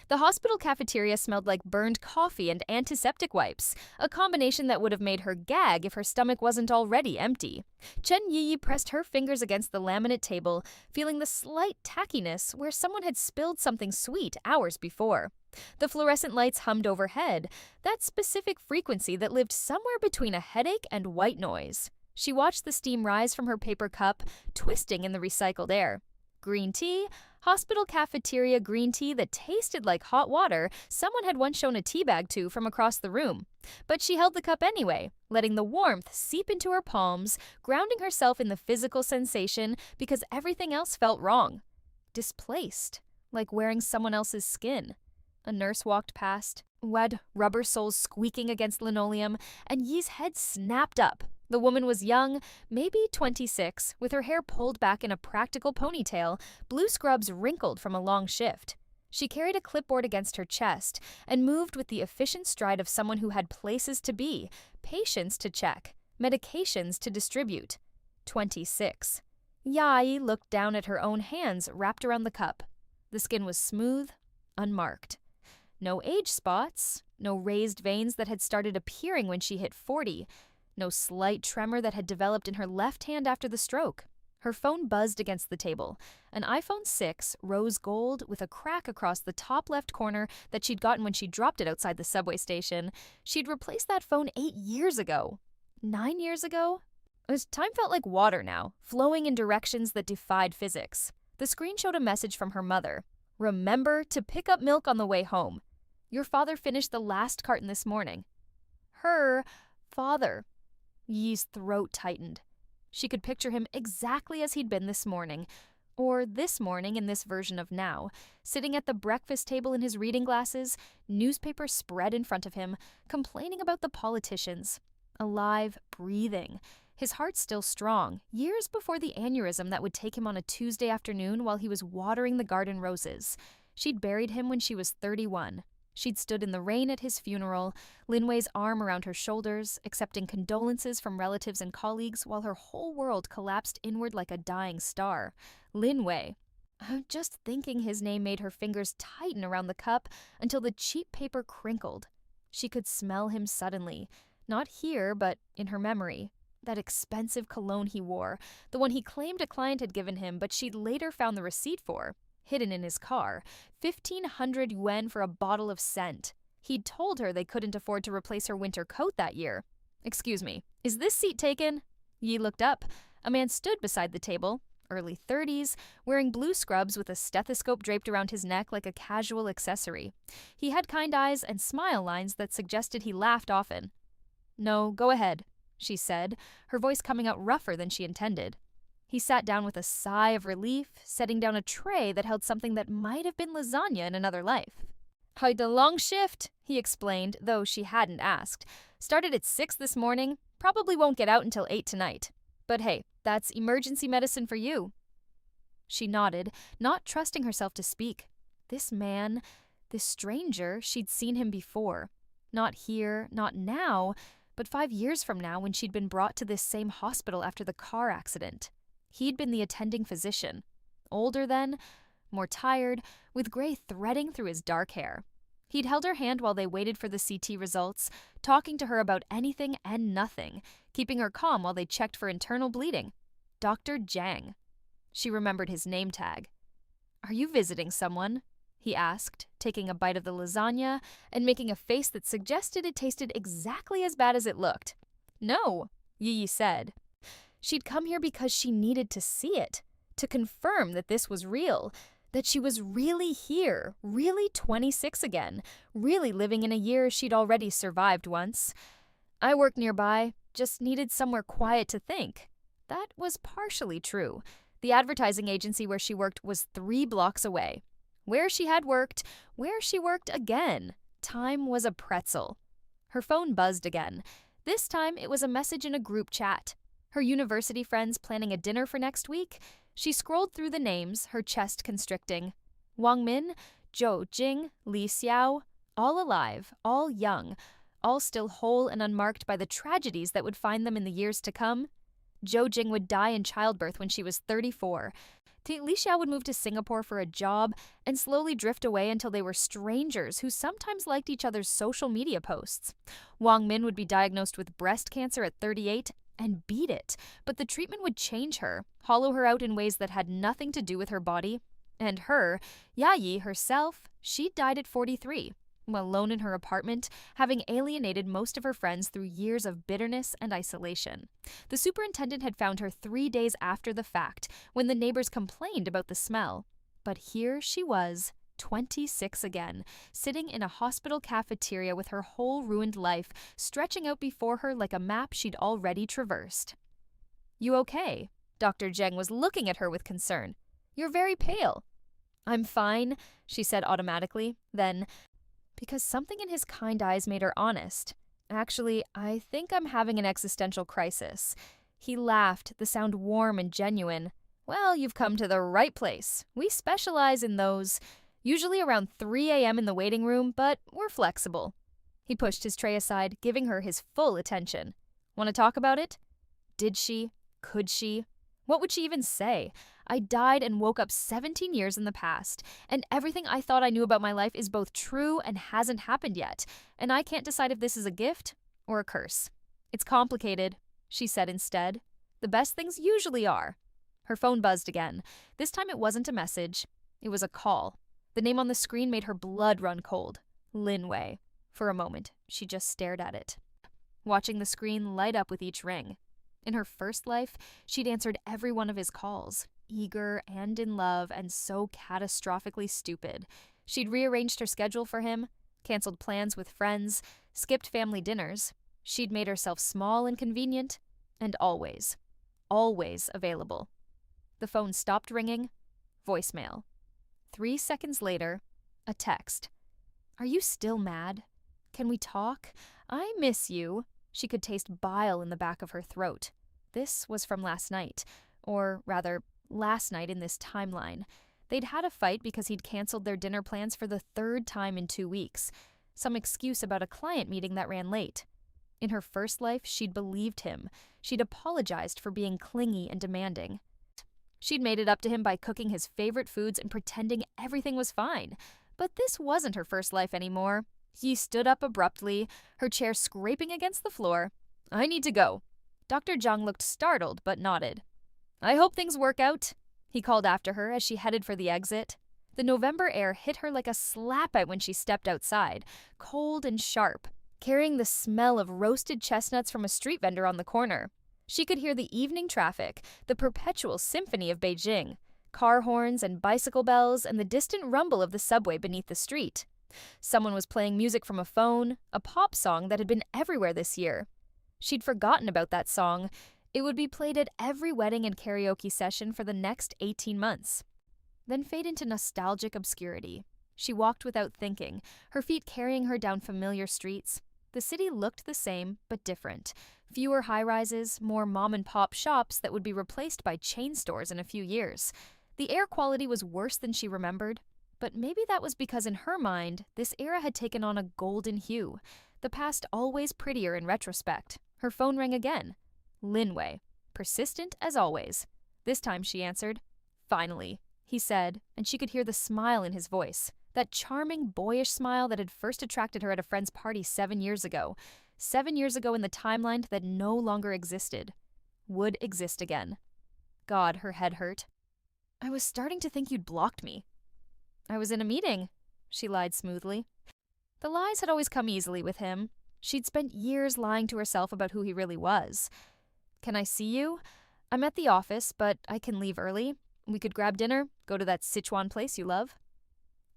The hospital cafeteria smelled like burned coffee and antiseptic wipes, a combination that would have made her gag if her stomach wasn't already empty. Chen Yi pressed her fingers against the laminate table, feeling the slight tackiness where someone had spilled something sweet hours before. The fluorescent lights hummed overhead, that specific frequency that lived somewhere between a headache and white noise. She watched the steam rise from her paper cup, twisting in the recycled air. Green tea, hospital cafeteria green tea that tasted like hot water someone had once shown a tea bag to from across the room. But she held the cup anyway, letting the warmth seep into her palms, grounding herself in the physical sensation because everything else felt wrong. Displaced, like wearing someone else's skin. A nurse walked past, wet rubber soles squeaking against linoleum, and Yi's head snapped up. The woman was young, maybe 26, with her hair pulled back in a practical ponytail, blue scrubs wrinkled from a long shift. She carried a clipboard against her chest and moved with the efficient stride of someone who had places to be, patients to check, medications to distribute. 26. Yai looked down at her own hands wrapped around the cup. The skin was smooth, unmarked. No age spots, no raised veins that had started appearing when she hit 40, no slight tremor that had developed in her left hand after the stroke. Her phone buzzed against the table, an iPhone 6 rose gold with a crack across the top left corner that she'd gotten when she dropped it outside the subway station. She'd replaced that phone 8 years ago. 9 years ago? Time felt like water now, flowing in directions that defied physics. The screen showed a message from her mother. Remember to pick up milk on the way home. Your father finished the last carton this morning. Her father. Yi's throat tightened. She could picture him exactly as he'd been this morning, or this morning in this version of now, sitting at the breakfast table in his reading glasses, newspaper spread in front of him, complaining about the politicians. Alive, breathing. His heart still strong, years before the aneurysm that would take him on a Tuesday afternoon while he was watering the garden roses. She'd buried him when she was 31. She'd stood in the rain at his funeral, Linway's arm around her shoulders, accepting condolences from relatives and colleagues while her whole world collapsed inward like a dying star. Linway. Just thinking his name made her fingers tighten around the cup until the cheap paper crinkled. She could smell him suddenly, not here, but in her memory. That expensive cologne he wore, the one he claimed a client had given him but she'd later found the receipt for. Hidden in his car, 1,500 yuan for a bottle of scent. He'd told her they couldn't afford to replace her winter coat that year. Excuse me, is this seat taken? Yi looked up. A man stood beside the table, early 30s, wearing blue scrubs with a stethoscope draped around his neck like a casual accessory. He had kind eyes and smile lines that suggested he laughed often. No, go ahead, she said, her voice coming out rougher than she intended. He sat down with a sigh of relief, setting down a tray that held something that might have been lasagna in another life. "Had a long shift," he explained, though she hadn't asked. "Started at 6 this morning, probably won't get out until 8 tonight. But hey, that's emergency medicine for you." She nodded, not trusting herself to speak. This man, this stranger, she'd seen him before. Not here, not now, but 5 years from now when she'd been brought to this same hospital after the car accident. He'd been the attending physician. Older then, more tired, with gray threading through his dark hair. He'd held her hand while they waited for the CT results, talking to her about anything and nothing, keeping her calm while they checked for internal bleeding. Dr. Zhang. She remembered his name tag. "Are you visiting someone?" he asked, taking a bite of the lasagna and making a face that suggested it tasted exactly as bad as it looked. "No," Yi said. She'd come here because she needed to see it, to confirm that this was real, that she was really here, really 26 again, really living in a year she'd already survived once. "I work nearby, just needed somewhere quiet to think." That was partially true. The advertising agency where she worked was 3 blocks away. Where she had worked, where she worked again. Time was a pretzel. Her phone buzzed again. This time it was a message in a group chat. Her university friends planning a dinner for next week? She scrolled through the names, her chest constricting. Wang Min, Zhou Jing, Li Xiao, all alive, all young, all still whole and unmarked by the tragedies that would find them in the years to come. Jo Jing would die in childbirth when she was 34. Li Xiao would move to Singapore for a job and slowly drift away until they were strangers who sometimes liked each other's social media posts. Wang Min would be diagnosed with breast cancer at 38 and beat it, but the treatment would change her, hollow her out in ways that had nothing to do with her body. And her, Yayi herself, she died at 43, while alone in her apartment, having alienated most of her friends through years of bitterness and isolation. The superintendent had found her 3 days after the fact, when the neighbors complained about the smell. But here she was, 26 again, sitting in a hospital cafeteria with her whole ruined life stretching out before her like a map she'd already traversed. "You okay?" Dr. Zheng was looking at her with concern. "You're very pale." "I'm fine," she said automatically. Then, because something in his kind eyes made her honest, "Actually, I think I'm having an existential crisis." He laughed, the sound warm and genuine. "Well, you've come to the right place. We specialize in those. Usually around 3 a.m. in the waiting room, but we're flexible." He pushed his tray aside, giving her his full attention. "Want to talk about it?" Did she? Could she? What would she even say? "I died and woke up 17 years in the past, and everything I thought I knew about my life is both true and hasn't happened yet, and I can't decide if this is a gift or a curse." "It's complicated," she said instead. "The best things usually are." Her phone buzzed again. This time it wasn't a message. It was a call. The name on the screen made her blood run cold. Lin Wei. For a moment, she just stared at it, watching the screen light up with each ring. In her first life, she'd answered every one of his calls, eager and in love and so catastrophically stupid. She'd rearranged her schedule for him, canceled plans with friends, skipped family dinners. She'd made herself small and convenient, and always available. The phone stopped ringing. Voicemail. 3 seconds later, a text. "Are you still mad? Can we talk? I miss you." She could taste bile in the back of her throat. This was from last night, or rather, last night in this timeline. They'd had a fight because he'd canceled their dinner plans for the 3rd time in 2 weeks. Some excuse about a client meeting that ran late. In her first life, she'd believed him. She'd apologized for being clingy and demanding. She'd made it up to him by cooking his favorite foods and pretending everything was fine. But this wasn't her first life anymore. He stood up abruptly, her chair scraping against the floor. "I need to go." Dr. Zhang looked startled but nodded. "I hope things work out," he called after her as she headed for the exit. The November air hit her like a slap out when she stepped outside, cold and sharp, carrying the smell of roasted chestnuts from a street vendor on the corner. She could hear the evening traffic, the perpetual symphony of Beijing, car horns and bicycle bells and the distant rumble of the subway beneath the street. Someone was playing music from a phone, a pop song that had been everywhere this year. She'd forgotten about that song. It would be played at every wedding and karaoke session for the next 18 months. Then fade into nostalgic obscurity. She walked without thinking, her feet carrying her down familiar streets. The city looked the same, but different. Fewer high-rises, more mom-and-pop shops that would be replaced by chain stores in a few years. The air quality was worse than she remembered, but maybe that was because in her mind, this era had taken on a golden hue. The past always prettier in retrospect. Her phone rang again. Lin Wei, persistent as always. This time she answered. "Finally," he said, and she could hear the smile in his voice. That charming, boyish smile that had first attracted her at a friend's party 7 years ago. 7 years ago in the timeline that no longer existed. Would exist again. God, her head hurt. "I was starting to think you'd blocked me." "I was in a meeting," she lied smoothly. The lies had always come easily with him. She'd spent years lying to herself about who he really was. "Can I see you? I'm at the office, but I can leave early. We could grab dinner, go to that Sichuan place you love."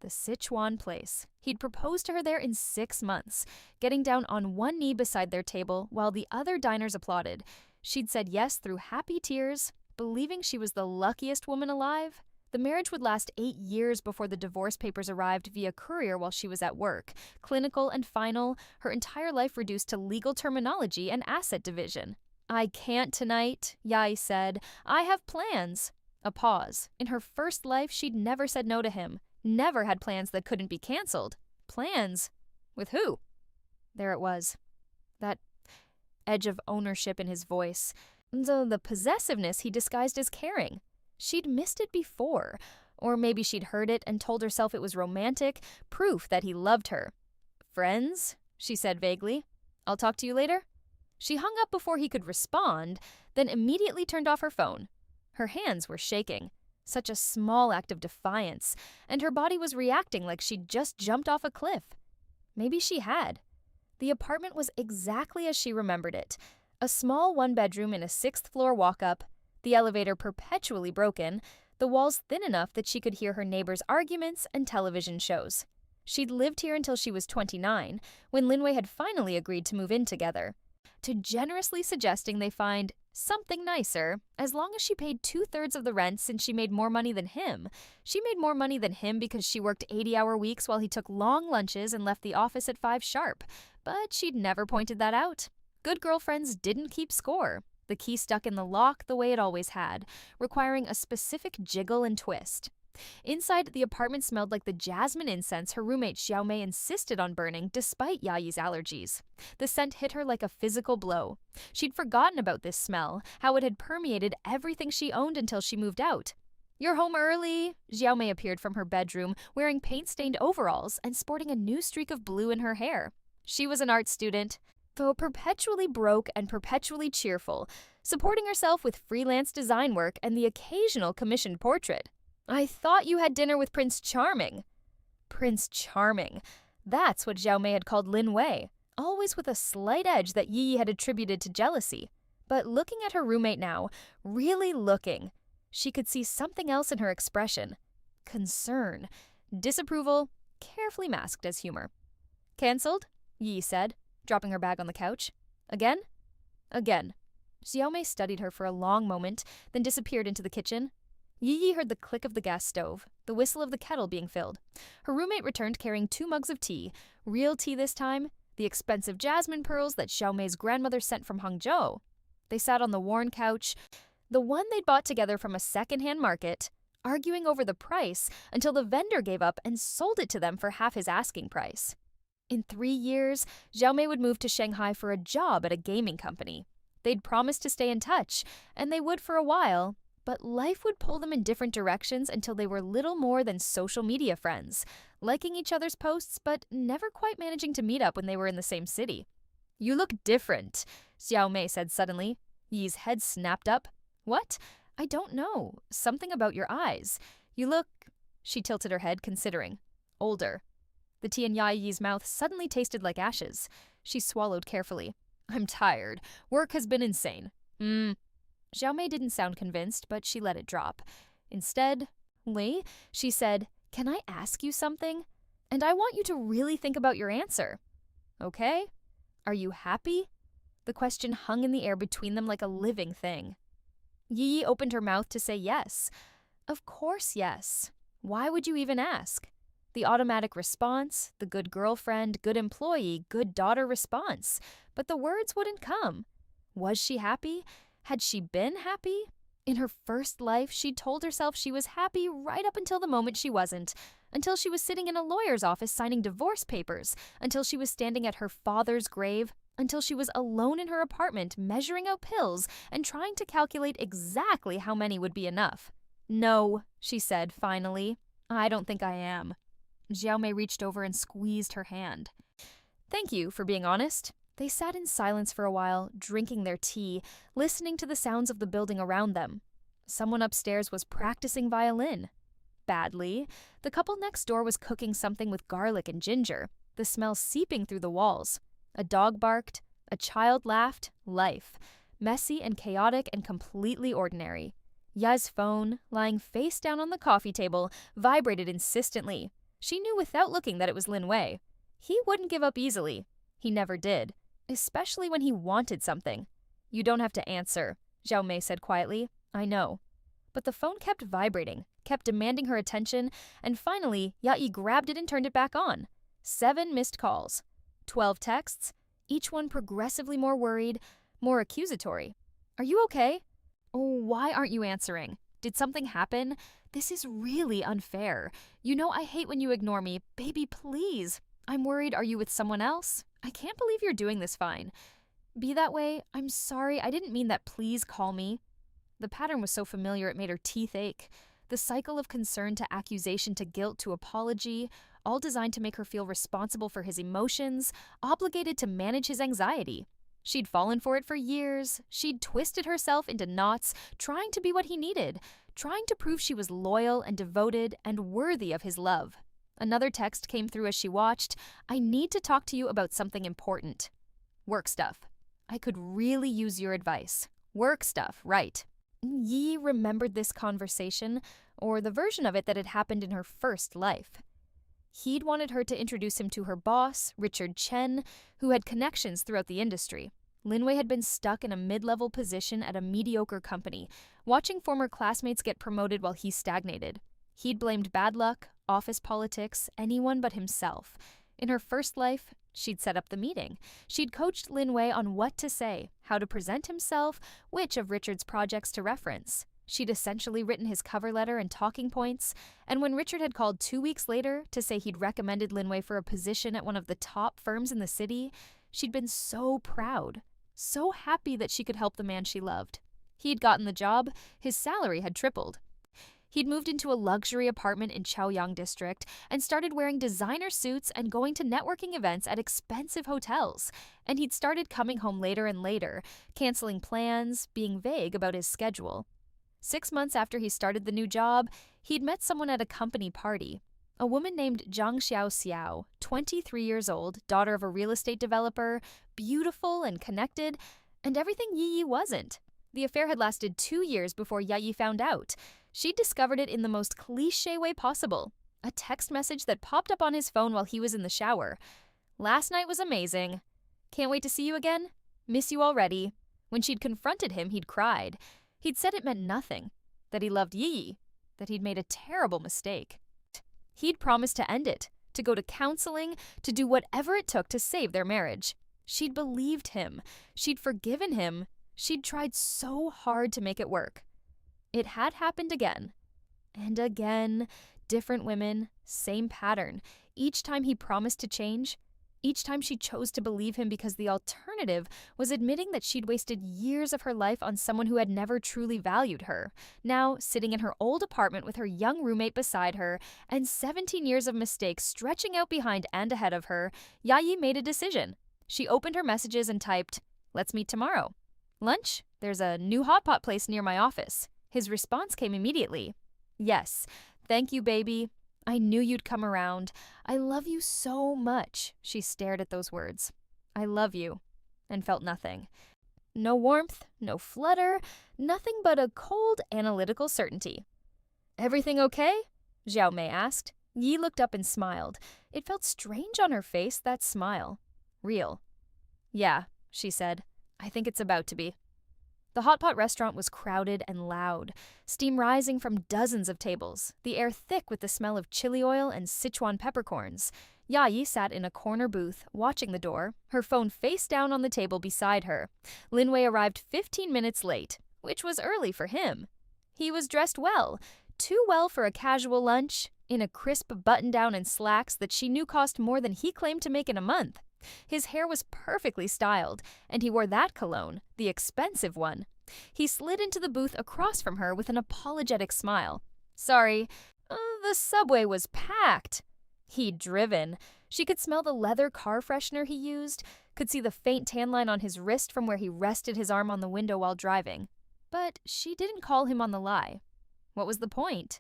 The Sichuan place. He'd proposed to her there in 6 months, getting down on one knee beside their table while the other diners applauded. She'd said yes through happy tears, believing she was the luckiest woman alive. The marriage would last 8 years before the divorce papers arrived via courier while she was at work. Clinical and final, her entire life reduced to legal terminology and asset division. "I can't tonight," Yai said. "I have plans." A pause. In her first life, she'd never said no to him. Never had plans that couldn't be canceled. Plans? With who? There it was. That edge of ownership in his voice. Though the possessiveness he disguised as caring. She'd missed it before, or maybe she'd heard it and told herself it was romantic, proof that he loved her. "Friends?" she said vaguely. "I'll talk to you later?" She hung up before he could respond, then immediately turned off her phone. Her hands were shaking. Such a small act of defiance, and her body was reacting like she'd just jumped off a cliff. Maybe she had. The apartment was exactly as she remembered it. A small one-bedroom in a sixth-floor walk-up, the elevator perpetually broken, the walls thin enough that she could hear her neighbors' arguments and television shows. She'd lived here until she was 29, when Linway had finally agreed to move in together, to generously suggesting they find something nicer, as long as she paid 2/3 of the rent since she made more money than him. She made more money than him because she worked 80-hour weeks while he took long lunches and left the office at 5 sharp, but she'd never pointed that out. Good girlfriends didn't keep score. The key stuck in the lock the way it always had, requiring a specific jiggle and twist. Inside, the apartment smelled like the jasmine incense her roommate Xiaomei insisted on burning despite Yayi's allergies. The scent hit her like a physical blow. She'd forgotten about this smell, how it had permeated everything she owned until she moved out. "You're home early." Xiaomei appeared from her bedroom, wearing paint-stained overalls and sporting a new streak of blue in her hair. She was an art student, though perpetually broke and perpetually cheerful, supporting herself with freelance design work and the occasional commissioned portrait. "I thought you had dinner with Prince Charming." Prince Charming. That's what Xiaomei had called Lin Wei, always with a slight edge that Yi had attributed to jealousy. But looking at her roommate now, really looking, she could see something else in her expression. Concern. Disapproval, carefully masked as humor. "Cancelled?" Yi said, dropping her bag on the couch. "Again?" "Again." Xiaomei studied her for a long moment, then disappeared into the kitchen. Yi heard the click of the gas stove, the whistle of the kettle being filled. Her roommate returned carrying 2 mugs of tea, real tea this time, the expensive jasmine pearls that Xiaomei's grandmother sent from Hangzhou. They sat on the worn couch, the one they'd bought together from a second-hand market, arguing over the price until the vendor gave up and sold it to them for half his asking price. In 3 years, Xiaomei would move to Shanghai for a job at a gaming company. They'd promised to stay in touch, and they would for a while, but life would pull them in different directions until they were little more than social media friends, liking each other's posts but never quite managing to meet up when they were in the same city. "You look different," Xiaomei said suddenly. Yi's head snapped up. "What? I don't know. Something about your eyes. You look—" She tilted her head, considering. "Older." The tea in Yi's mouth suddenly tasted like ashes. She swallowed carefully. "I'm tired. Work has been insane." Xiaomei didn't sound convinced, but she let it drop. Instead, "Li," she said, "can I ask you something? And I want you to really think about your answer." "Okay. Are you happy?" The question hung in the air between them like a living thing. Yi opened her mouth to say yes. Of course yes. Why would you even ask? The automatic response, the good girlfriend, good employee, good daughter response. But the words wouldn't come. Was she happy? Had she been happy? In her first life, she'd told herself she was happy right up until the moment she wasn't, until she was sitting in a lawyer's office signing divorce papers, until she was standing at her father's grave, until she was alone in her apartment measuring out pills and trying to calculate exactly how many would be enough. "No," she said finally. "I don't think I am." Xiaomei reached over and squeezed her hand. "Thank you for being honest." They sat in silence for a while, drinking their tea, listening to the sounds of the building around them. Someone upstairs was practicing violin. Badly. The couple next door was cooking something with garlic and ginger, the smell seeping through the walls. A dog barked. A child laughed. Life. Messy and chaotic and completely ordinary. Ya's phone, lying face down on the coffee table, vibrated insistently. She knew without looking that it was Lin Wei. He wouldn't give up easily. He never did. Especially when he wanted something. "You don't have to answer," Xiaomei said quietly. "I know." But the phone kept vibrating, kept demanding her attention, and finally, Yi grabbed it and turned it back on. 7 missed calls. 12 texts, each one progressively more worried, more accusatory. "Are you okay?" "Oh, why aren't you answering? Did something happen? This is really unfair. You know I hate when you ignore me. Baby, please. I'm worried. Are you with someone else? I can't believe you're doing this fine. Be that way? I'm sorry, I didn't mean that, please call me. The pattern was so familiar it made her teeth ache. The cycle of concern to accusation to guilt to apology, all designed to make her feel responsible for his emotions, obligated to manage his anxiety. She'd fallen for it for years. She'd twisted herself into knots, trying to be what he needed, trying to prove she was loyal and devoted and worthy of his love. Another text came through as she watched. I need to talk to you about something important. Work stuff. I could really use your advice. Work stuff, right. Yi remembered this conversation, or the version of it that had happened in her first life. He'd wanted her to introduce him to her boss, Richard Chen, who had connections throughout the industry. Linwei had been stuck in a mid-level position at a mediocre company, watching former classmates get promoted while he stagnated. He'd blamed bad luck, office politics, anyone but himself. In her first life, she'd set up the meeting. She'd coached Linwei on what to say, how to present himself, which of Richard's projects to reference. She'd essentially written his cover letter and talking points, and when Richard had called 2 weeks later to say he'd recommended Linwei for a position at one of the top firms in the city, she'd been so proud, so happy that she could help the man she loved. He'd gotten the job, his salary had tripled. He'd moved into a luxury apartment in Chaoyang district and started wearing designer suits and going to networking events at expensive hotels. And he'd started coming home later and later, canceling plans, being vague about his schedule. 6 months after he started the new job, he'd met someone at a company party. A woman named Zhang Xiao, 23 years old, daughter of a real estate developer, beautiful and connected, and everything Yi wasn't. The affair had lasted 2 years before Yi found out. She'd discovered it in the most cliché way possible. A text message that popped up on his phone while he was in the shower. Last night was amazing. Can't wait to see you again. Miss you already. When she'd confronted him, he'd cried. He'd said it meant nothing, that he loved Yi, that he'd made a terrible mistake. He'd promised to end it, to go to counseling, to do whatever it took to save their marriage. She'd believed him. She'd forgiven him. She'd tried so hard to make it work. It had happened again. And again, different women, same pattern. Each time he promised to change, each time she chose to believe him because the alternative was admitting that she'd wasted years of her life on someone who had never truly valued her. Now, sitting in her old apartment with her young roommate beside her and 17 years of mistakes stretching out behind and ahead of her, Yi made a decision. She opened her messages and typed, "Let's meet tomorrow." "Lunch? There's a new hot pot place near my office." His response came immediately. "Yes, thank you, baby. I knew you'd come around. I love you so much." She stared at those words. "I love you," and felt nothing. No warmth, no flutter, nothing but a cold, analytical certainty. "Everything okay?" Xiao Mei asked. Yi looked up and smiled. It felt strange on her face, that smile. Real. "Yeah," she said. "I think it's about to be." The hot pot restaurant was crowded and loud, steam rising from dozens of tables, the air thick with the smell of chili oil and Sichuan peppercorns. Yi sat in a corner booth, watching the door, her phone face down on the table beside her. Linwei arrived 15 minutes late, which was early for him. He was dressed well, too well for a casual lunch, in a crisp button-down and slacks that she knew cost more than he claimed to make in a month. His hair was perfectly styled, and he wore that cologne, the expensive one. He slid into the booth across from her with an apologetic smile. "Sorry, the subway was packed." He'd driven. She could smell the leather car freshener he used, could see the faint tan line on his wrist from where he rested his arm on the window while driving. But she didn't call him on the lie. What was the point?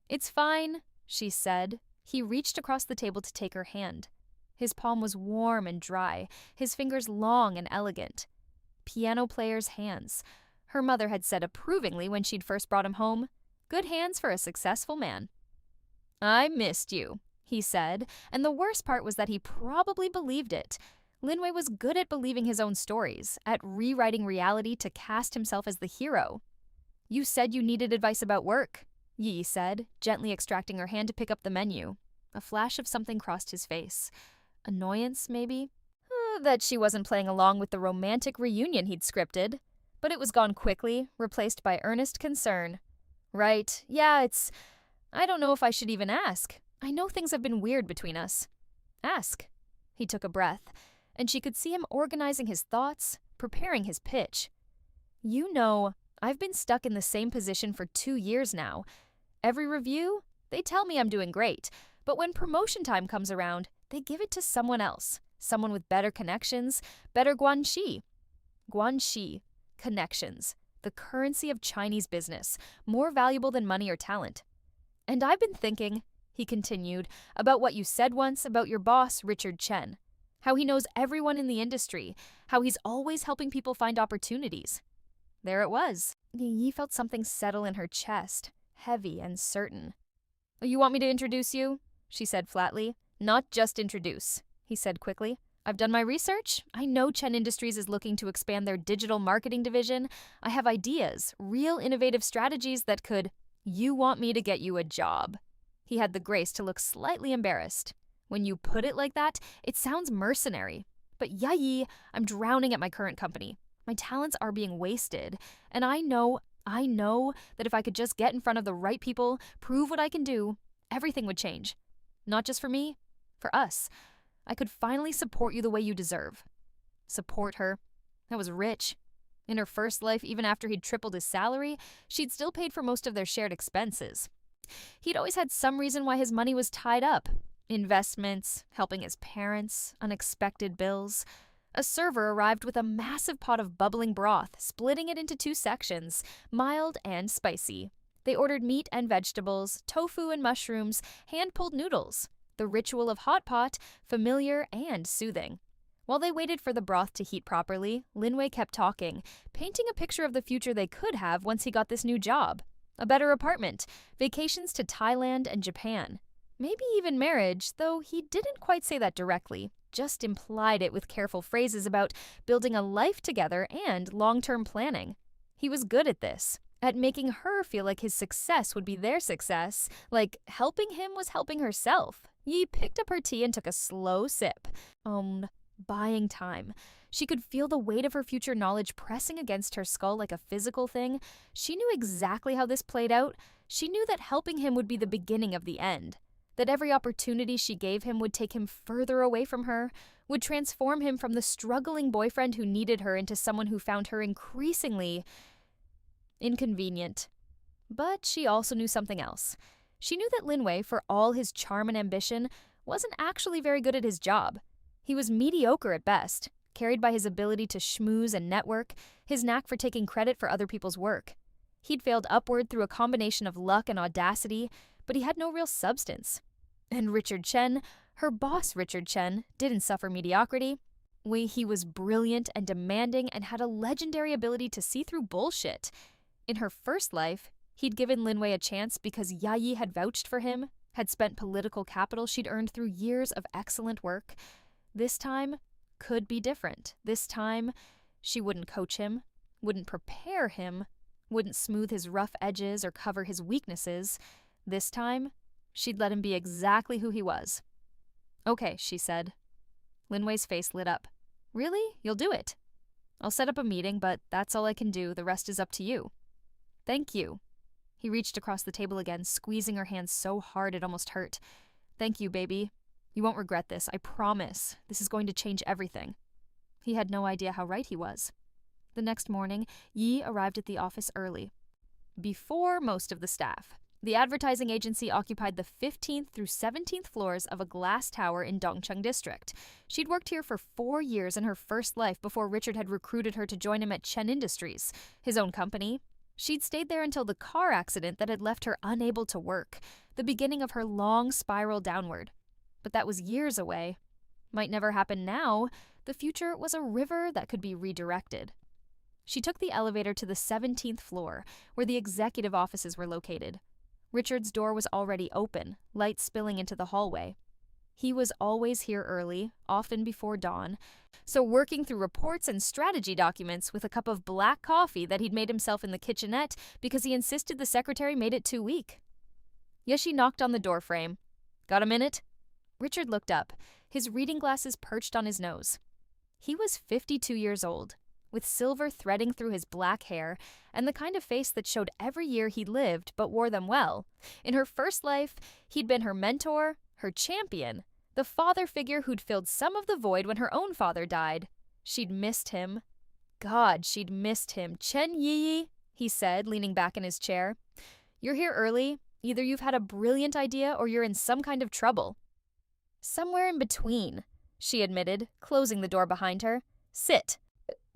"It's fine," she said. He reached across the table to take her hand. His palm was warm and dry, his fingers long and elegant. Piano player's hands. Her mother had said approvingly when she'd first brought him home, "Good hands for a successful man." "I missed you," he said, and the worst part was that he probably believed it. Linwei was good at believing his own stories, at rewriting reality to cast himself as the hero. "You said you needed advice about work," Yi said, gently extracting her hand to pick up the menu. A flash of something crossed his face. Annoyance, maybe? That she wasn't playing along with the romantic reunion he'd scripted. But it was gone quickly, replaced by earnest concern. "Right, yeah, I don't know if I should even ask. I know things have been weird between us." "Ask." He took a breath, and she could see him organizing his thoughts, preparing his pitch. "You know, I've been stuck in the same position for 2 years now. Every review, they tell me I'm doing great, but when promotion time comes around, they give it to someone else, someone with better connections, better guanxi. Guanxi, connections, the currency of Chinese business, more valuable than money or talent. And I've been thinking," he continued, "about what you said once about your boss, Richard Chen. How he knows everyone in the industry, how he's always helping people find opportunities." There it was. Yi felt something settle in her chest, heavy and certain. "You want me to introduce you?" she said flatly. "Not just introduce," he said quickly. "I've done my research. I know Chen Industries is looking to expand their digital marketing division. I have ideas, real innovative strategies that could— You want me to get you a job." He had the grace to look slightly embarrassed. "When you put it like that, it sounds mercenary. But Yi, I'm drowning at my current company. My talents are being wasted. And I know that if I could just get in front of the right people, prove what I can do, everything would change. Not just for me, for us. I could finally support you the way you deserve." Support her? That was rich. In her first life, even after he'd tripled his salary, she'd still paid for most of their shared expenses. He'd always had some reason why his money was tied up. Investments, helping his parents, unexpected bills. A server arrived with a massive pot of bubbling broth, splitting it into 2 sections, mild and spicy. They ordered meat and vegetables, tofu and mushrooms, hand-pulled noodles. The ritual of hot pot, familiar and soothing. While they waited for the broth to heat properly, Linwei kept talking, painting a picture of the future they could have once he got this new job. A better apartment, vacations to Thailand and Japan. Maybe even marriage, though he didn't quite say that directly, just implied it with careful phrases about building a life together and long-term planning. He was good at this, at making her feel like his success would be their success, like helping him was helping herself. Yi picked up her tea and took a slow sip. Buying time. She could feel the weight of her future knowledge pressing against her skull like a physical thing. She knew exactly how this played out. She knew that helping him would be the beginning of the end. That every opportunity she gave him would take him further away from her, would transform him from the struggling boyfriend who needed her into someone who found her increasingly inconvenient. But she also knew something else. She knew that Linwei, for all his charm and ambition, wasn't actually very good at his job. He was mediocre at best, carried by his ability to schmooze and network, his knack for taking credit for other people's work. He'd failed upward through a combination of luck and audacity, but he had no real substance. And Richard Chen, her boss Richard Chen, didn't suffer mediocrity. He was brilliant and demanding and had a legendary ability to see through bullshit. In her first life, he'd given Linwei a chance because Yi had vouched for him, had spent political capital she'd earned through years of excellent work. This time could be different. This time, she wouldn't coach him, wouldn't prepare him, wouldn't smooth his rough edges or cover his weaknesses. This time, she'd let him be exactly who he was. "Okay," she said. Linwei's face lit up. "Really? You'll do it? I'll set up a meeting, but that's all I can do. The rest is up to you." "Thank you." He reached across the table again, squeezing her hand so hard it almost hurt. "Thank you, baby. You won't regret this, I promise. This is going to change everything." He had no idea how right he was. The next morning, Yi arrived at the office early. Before most of the staff. The advertising agency occupied the 15th through 17th floors of a glass tower in Dongcheng District. She'd worked here for 4 years in her first life before Richard had recruited her to join him at Chen Industries, his own company. She'd stayed there until the car accident that had left her unable to work, the beginning of her long spiral downward. But that was years away. Might never happen now. The future was a river that could be redirected. She took the elevator to the 17th floor, where the executive offices were located. Richard's door was already open, light spilling into the hallway. He was always here early, often before dawn, so working through reports and strategy documents with a cup of black coffee that he'd made himself in the kitchenette because he insisted the secretary made it too weak. Yeshi knocked on the doorframe. "Got a minute?" Richard looked up, his reading glasses perched on his nose. He was 52 years old, with silver threading through his black hair and the kind of face that showed every year he lived but wore them well. In her first life, he'd been her mentor, her champion, the father figure who'd filled some of the void when her own father died. She'd missed him. God, she'd missed him. Chen Yi, he said, leaning back in his chair. You're here early. Either you've had a brilliant idea or you're in some kind of trouble. Somewhere in between, she admitted, closing the door behind her. Sit.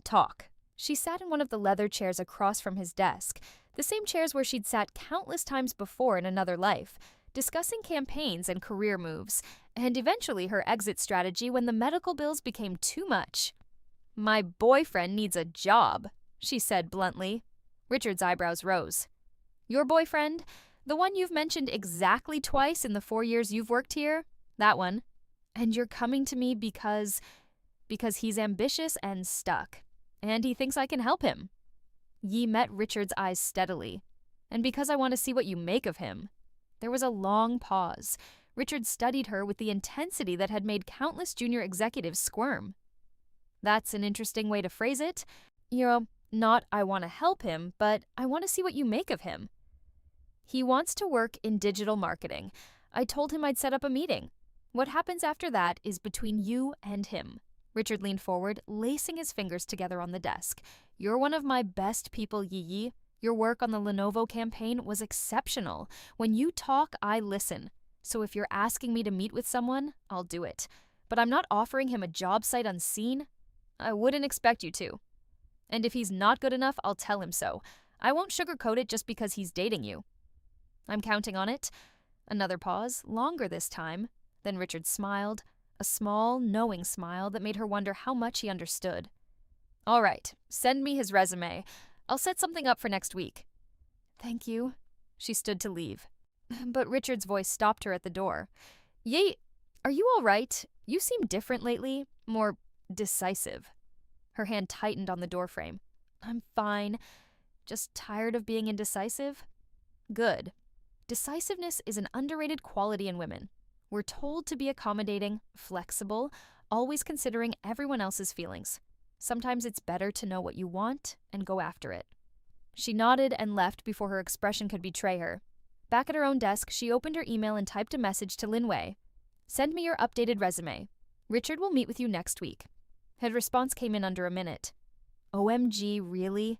Talk. She sat in one of the leather chairs across from his desk, the same chairs where she'd sat countless times before in another life, discussing campaigns and career moves, and eventually her exit strategy when the medical bills became too much. My boyfriend needs a job, she said bluntly. Richard's eyebrows rose. Your boyfriend? The one you've mentioned exactly twice in the 4 years you've worked here? That one. And you're coming to me because he's ambitious and stuck. And he thinks I can help him. Yi met Richard's eyes steadily. And because I want to see what you make of him. There was a long pause. Richard studied her with the intensity that had made countless junior executives squirm. That's an interesting way to phrase it. Not I want to help him, but I want to see what you make of him. He wants to work in digital marketing. I told him I'd set up a meeting. What happens after that is between you and him. Richard leaned forward, lacing his fingers together on the desk. You're one of my best people, Yi. Your work on the Lenovo campaign was exceptional. When you talk, I listen. So if you're asking me to meet with someone, I'll do it. But I'm not offering him a job sight unseen. I wouldn't expect you to. And if he's not good enough, I'll tell him so. I won't sugarcoat it just because he's dating you. I'm counting on it. Another pause, longer this time. Then Richard smiled, a small, knowing smile that made her wonder how much he understood. All right, send me his resume. I'll set something up for next week. Thank you. She stood to leave. But Richard's voice stopped her at the door. Yi, are you all right? You seem different lately, more decisive. Her hand tightened on the doorframe. I'm fine. Just tired of being indecisive? Good. Decisiveness is an underrated quality in women. We're told to be accommodating, flexible, always considering everyone else's feelings. Sometimes it's better to know what you want and go after it. She nodded and left before her expression could betray her. Back at her own desk, she opened her email and typed a message to Lin Wei. Send me your updated resume. Richard will meet with you next week. His response came in under a minute. OMG, really?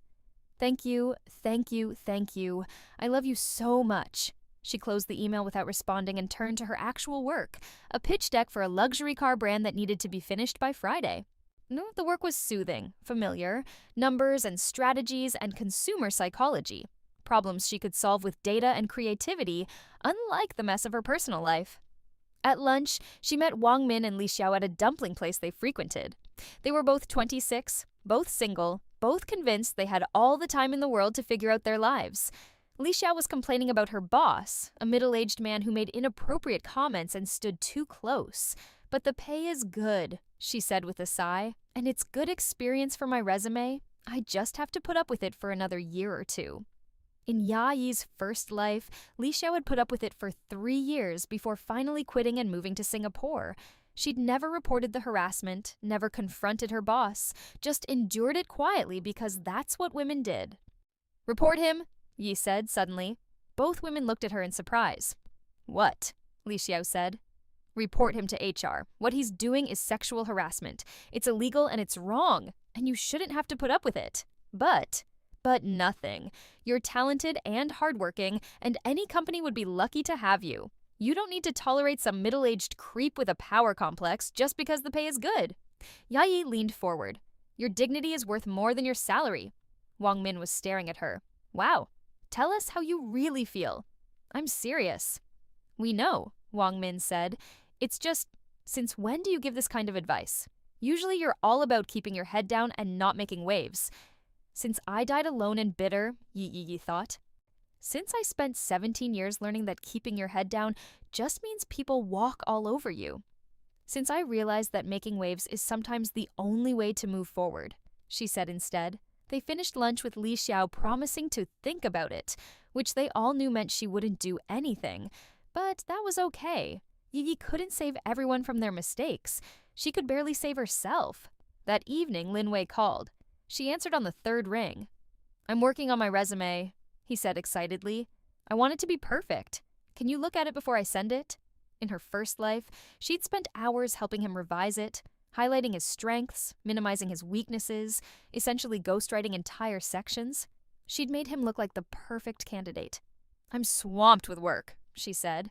Thank you, thank you, thank you. I love you so much. She closed the email without responding and turned to her actual work, a pitch deck for a luxury car brand that needed to be finished by Friday. No, the work was soothing, familiar, numbers and strategies and consumer psychology, problems she could solve with data and creativity, unlike the mess of her personal life. At lunch, she met Wang Min and Li Xiao at a dumpling place they frequented. They were both 26, both single, both convinced they had all the time in the world to figure out their lives. Li Xiao was complaining about her boss, a middle-aged man who made inappropriate comments and stood too close. But the pay is good, she said with a sigh, and it's good experience for my resume. I just have to put up with it for another year or two. In Yayi's first life, Li Xiao had put up with it for 3 years before finally quitting and moving to Singapore. She'd never reported the harassment, never confronted her boss, just endured it quietly because that's what women did. Report him, Yi said suddenly. Both women looked at her in surprise. What? Li Xiao said. Report him to HR. What he's doing is sexual harassment. It's illegal and it's wrong, and you shouldn't have to put up with it. But nothing. You're talented and hardworking, and any company would be lucky to have you. You don't need to tolerate some middle-aged creep with a power complex just because the pay is good. Yayi leaned forward. Your dignity is worth more than your salary. Wang Min was staring at her. Wow. Tell us how you really feel. I'm serious. We know, Wang Min said. It's just, since when do you give this kind of advice? Usually you're all about keeping your head down and not making waves. Since I died alone and bitter, Yi thought. Since I spent 17 years learning that keeping your head down just means people walk all over you. Since I realized that making waves is sometimes the only way to move forward, she said instead. They finished lunch with Li Xiao promising to think about it, which they all knew meant she wouldn't do anything. But that was okay. Yi couldn't save everyone from their mistakes. She could barely save herself. That evening, Lin Wei called. She answered on the 3rd ring. I'm working on my resume, he said excitedly. I want it to be perfect. Can you look at it before I send it? In her first life, she'd spent hours helping him revise it. highlighting his strengths, minimizing his weaknesses, essentially ghostwriting entire sections. She'd made him look like the perfect candidate. "I'm swamped with work," she said.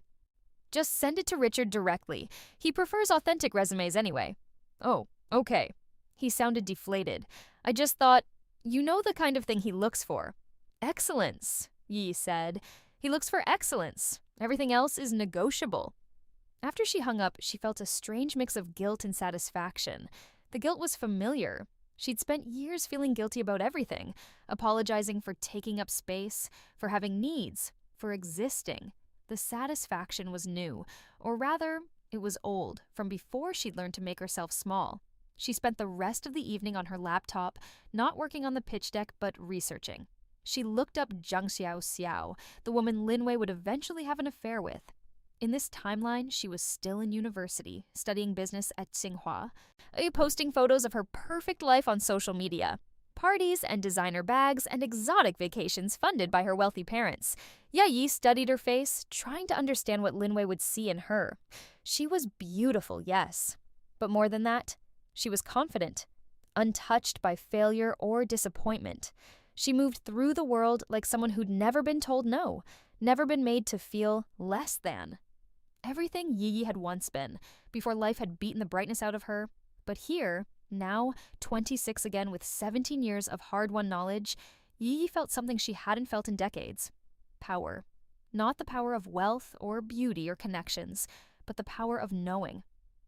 "Just send it to Richard directly. He prefers authentic resumes anyway." "Oh, okay." He sounded deflated. "I just thought, you know the kind of thing he looks for." "Excellence," Yi said. "He looks for excellence. Everything else is negotiable." After she hung up, she felt a strange mix of guilt and satisfaction. The guilt was familiar. She'd spent years feeling guilty about everything, apologizing for taking up space, for having needs, for existing. The satisfaction was new, or rather, it was old, from before she'd learned to make herself small. She spent the rest of the evening on her laptop, not working on the pitch deck, but researching. She looked up Zhang Xiao, the woman Lin Wei would eventually have an affair with. In this timeline, she was still in university, studying business at Tsinghua, posting photos of her perfect life on social media. Parties and designer bags and exotic vacations funded by her wealthy parents. Yi studied her face, trying to understand what Lin Wei would see in her. She was beautiful, yes. But more than that, she was confident, untouched by failure or disappointment. She moved through the world like someone who'd never been told no, never been made to feel less than. Everything Yi had once been, before life had beaten the brightness out of her. But here, now, 26 again with 17 years of hard-won knowledge, Yi felt something she hadn't felt in decades. Power. Not the power of wealth or beauty or connections, but the power of knowing.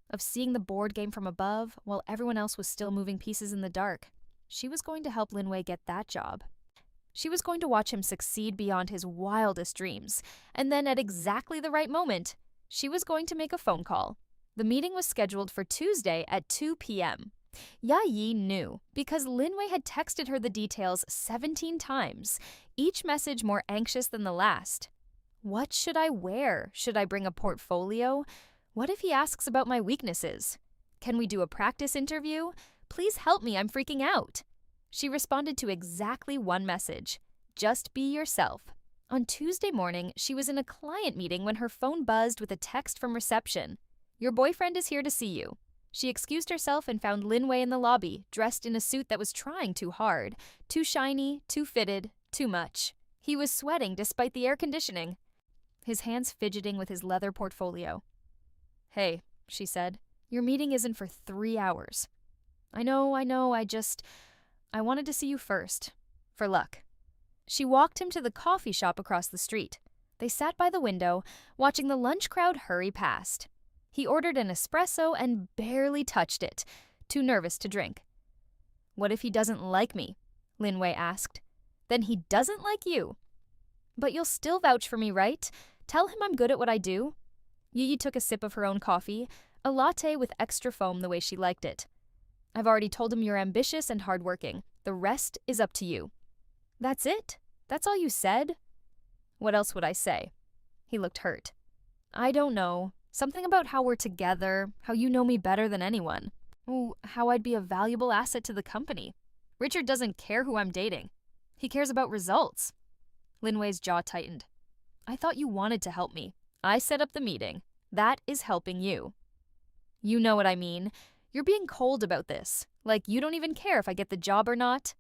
Of seeing the board game from above while everyone else was still moving pieces in the dark. She was going to help Lin Wei get that job. She was going to watch him succeed beyond his wildest dreams, and then at exactly the right moment, she was going to make a phone call. The meeting was scheduled for Tuesday at 2 p.m. Yi knew, because Lin Wei had texted her the details 17 times, each message more anxious than the last. What should I wear? Should I bring a portfolio? What if he asks about my weaknesses? Can we do a practice interview? Please help me, I'm freaking out. She responded to exactly one message. Just be yourself. On Tuesday morning, she was in a client meeting when her phone buzzed with a text from reception. Your boyfriend is here to see you. She excused herself and found Lin Wei in the lobby, dressed in a suit that was trying too hard. Too shiny, too fitted, too much. He was sweating despite the air conditioning. His hands fidgeting with his leather portfolio. Hey, she said, your meeting isn't for 3 hours. I know, I wanted to see you first. For luck. She walked him to the coffee shop across the street. They sat by the window, watching the lunch crowd hurry past. He ordered an espresso and barely touched it, too nervous to drink. What if he doesn't like me? Lin Wei asked. Then he doesn't like you. But you'll still vouch for me, right? Tell him I'm good at what I do. Yi took a sip of her own coffee, a latte with extra foam the way she liked it. I've already told him you're ambitious and hardworking. The rest is up to you. That's it? That's all you said? What else would I say? He looked hurt. I don't know. Something about how we're together, how you know me better than anyone. Oh, how I'd be a valuable asset to the company. Richard doesn't care who I'm dating. He cares about results. Lin Wei's jaw tightened. I thought you wanted to help me. I set up the meeting. That is helping you. You know what I mean. You're being cold about this. Like you don't even care if I get the job or not.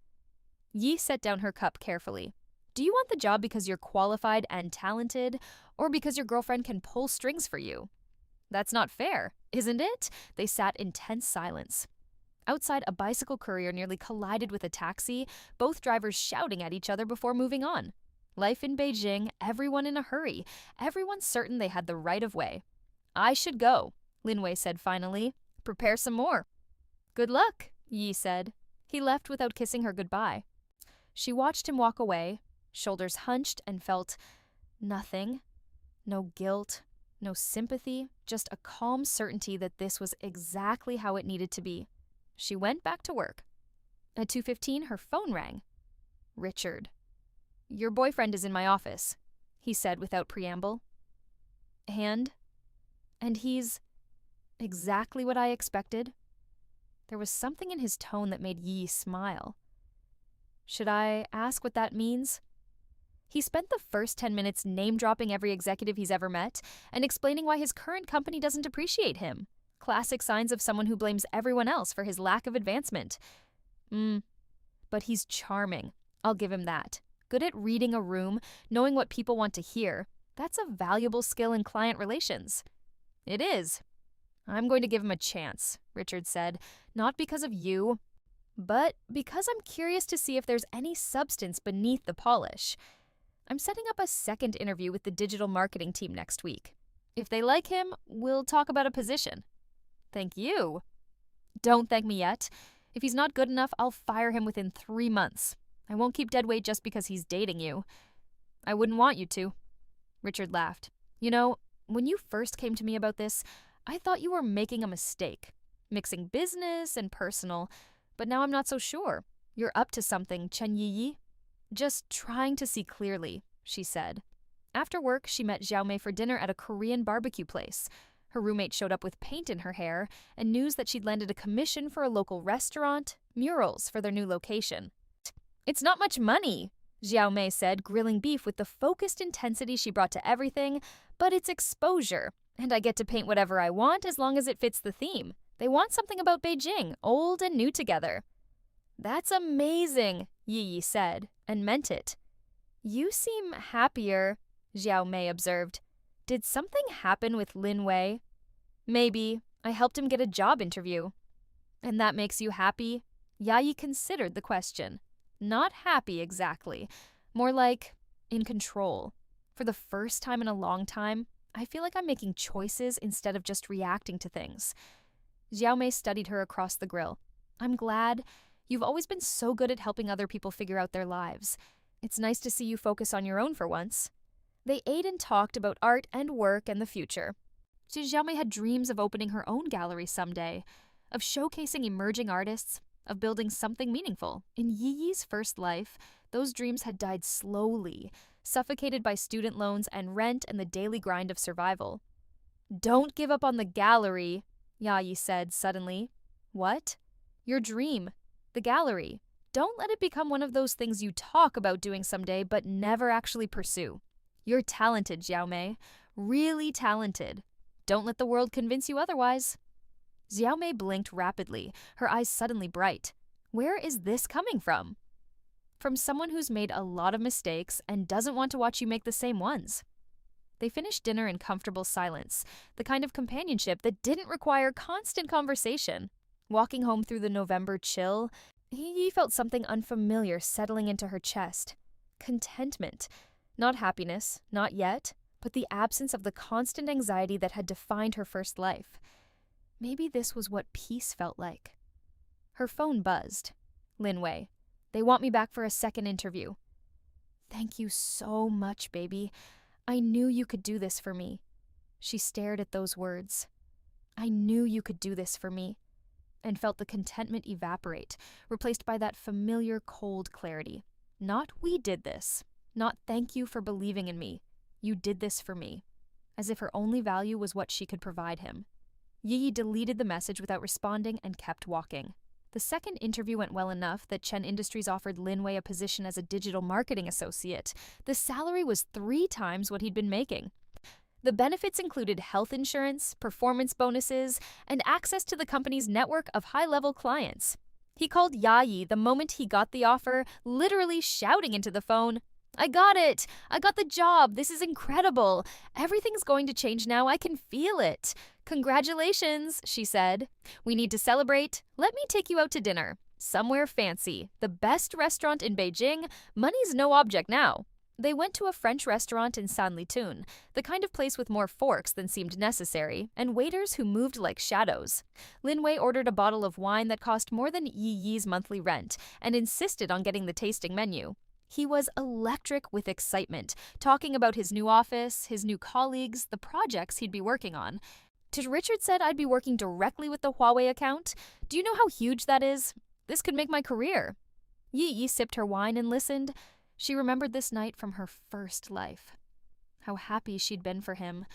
Yi set down her cup carefully. Do you want the job because you're qualified and talented, or because your girlfriend can pull strings for you? That's not fair, isn't it? They sat in tense silence. Outside, a bicycle courier nearly collided with a taxi, both drivers shouting at each other before moving on. Life in Beijing, everyone in a hurry, everyone certain they had the right of way. I should go, Lin Wei said finally. Prepare some more. Good luck, Yi said. He left without kissing her goodbye. She watched him walk away, shoulders hunched, and felt nothing. No guilt, no sympathy, just a calm certainty that this was exactly how it needed to be. She went back to work. At 2:15, her phone rang. Richard. Your boyfriend is in my office, he said without preamble. And he's exactly what I expected. There was something in his tone that made Yi smile. Should I ask what that means? He spent the first 10 minutes name-dropping every executive he's ever met and explaining why his current company doesn't appreciate him. Classic signs of someone who blames everyone else for his lack of advancement. But he's charming. I'll give him that. Good at reading a room, knowing what people want to hear. That's a valuable skill in client relations. It is. I'm going to give him a chance, Richard said, not because of you, but because I'm curious to see if there's any substance beneath the polish. I'm setting up a second interview with the digital marketing team next week. If they like him, we'll talk about a position. Thank you. Don't thank me yet. If he's not good enough, I'll fire him within 3 months. I won't keep dead weight just because he's dating you. I wouldn't want you to. Richard laughed. You know, when you first came to me about this, I thought you were making a mistake, mixing business and personal, but now I'm not so sure. You're up to something, Chen Yiyi. Just trying to see clearly, she said. After work, she met Xiaomei for dinner at a Korean barbecue place. Her roommate showed up with paint in her hair and news that she'd landed a commission for a local restaurant, murals for their new location. It's not much money, Xiaomei said, grilling beef with the focused intensity she brought to everything, but it's exposure. And I get to paint whatever I want as long as it fits the theme. They want something about Beijing, old and new together. That's amazing, Yiyi said, and meant it. You seem happier, Xiao Mei observed. Did something happen with Lin Wei? Maybe. I helped him get a job interview. And that makes you happy? Yayi considered the question. Not happy exactly. More like in control. For the first time in a long time, I feel like I'm making choices instead of just reacting to things. Xiaomei studied her across the grill. I'm glad. You've always been so good at helping other people figure out their lives. It's nice to see you focus on your own for once. They ate and talked about art and work and the future. Xiaomei had dreams of opening her own gallery someday, of showcasing emerging artists, of building something meaningful. In Yiyi's first life, those dreams had died slowly, suffocated by student loans and rent and the daily grind of survival. Don't give up on the gallery, Yayi said suddenly. What? Your dream. The gallery. Don't let it become one of those things you talk about doing someday but never actually pursue. You're talented, Xiaomei. Really talented. Don't let the world convince you otherwise. Xiaomei blinked rapidly, her eyes suddenly bright. Where is this coming from? From someone who's made a lot of mistakes and doesn't want to watch you make the same ones. They finished dinner in comfortable silence, the kind of companionship that didn't require constant conversation. Walking home through the November chill, Yi felt something unfamiliar settling into her chest. Contentment. Not happiness, not yet, but the absence of the constant anxiety that had defined her first life. Maybe this was what peace felt like. Her phone buzzed. Lin Wei. They want me back for a second interview. Thank you so much, baby. I knew you could do this for me. She stared at those words. I knew you could do this for me. And felt the contentment evaporate, replaced by that familiar cold clarity. Not we did this. Not thank you for believing in me. You did this for me. As if her only value was what she could provide him. Yi deleted the message without responding and kept walking. The second interview went well enough that Chen Industries offered Lin Wei a position as a digital marketing associate. The salary was 3 times what he'd been making. The benefits included health insurance, performance bonuses, and access to the company's network of high-level clients. He called Yayi the moment he got the offer, literally shouting into the phone, I got it! I got the job! This is incredible! Everything's going to change now. I can feel it. Congratulations, she said. We need to celebrate. Let me take you out to dinner. Somewhere fancy. The best restaurant in Beijing. Money's no object now. They went to a French restaurant in Sanlitun, the kind of place with more forks than seemed necessary, and waiters who moved like shadows. Lin Wei ordered a bottle of wine that cost more than Yi's monthly rent, and insisted on getting the tasting menu. He was electric with excitement, talking about his new office, his new colleagues, the projects he'd be working on. Richard said I'd be working directly with the Huawei account. Do you know how huge that is? This could make my career. Yi sipped her wine and listened. She remembered this night from her first life. How happy she'd been for him.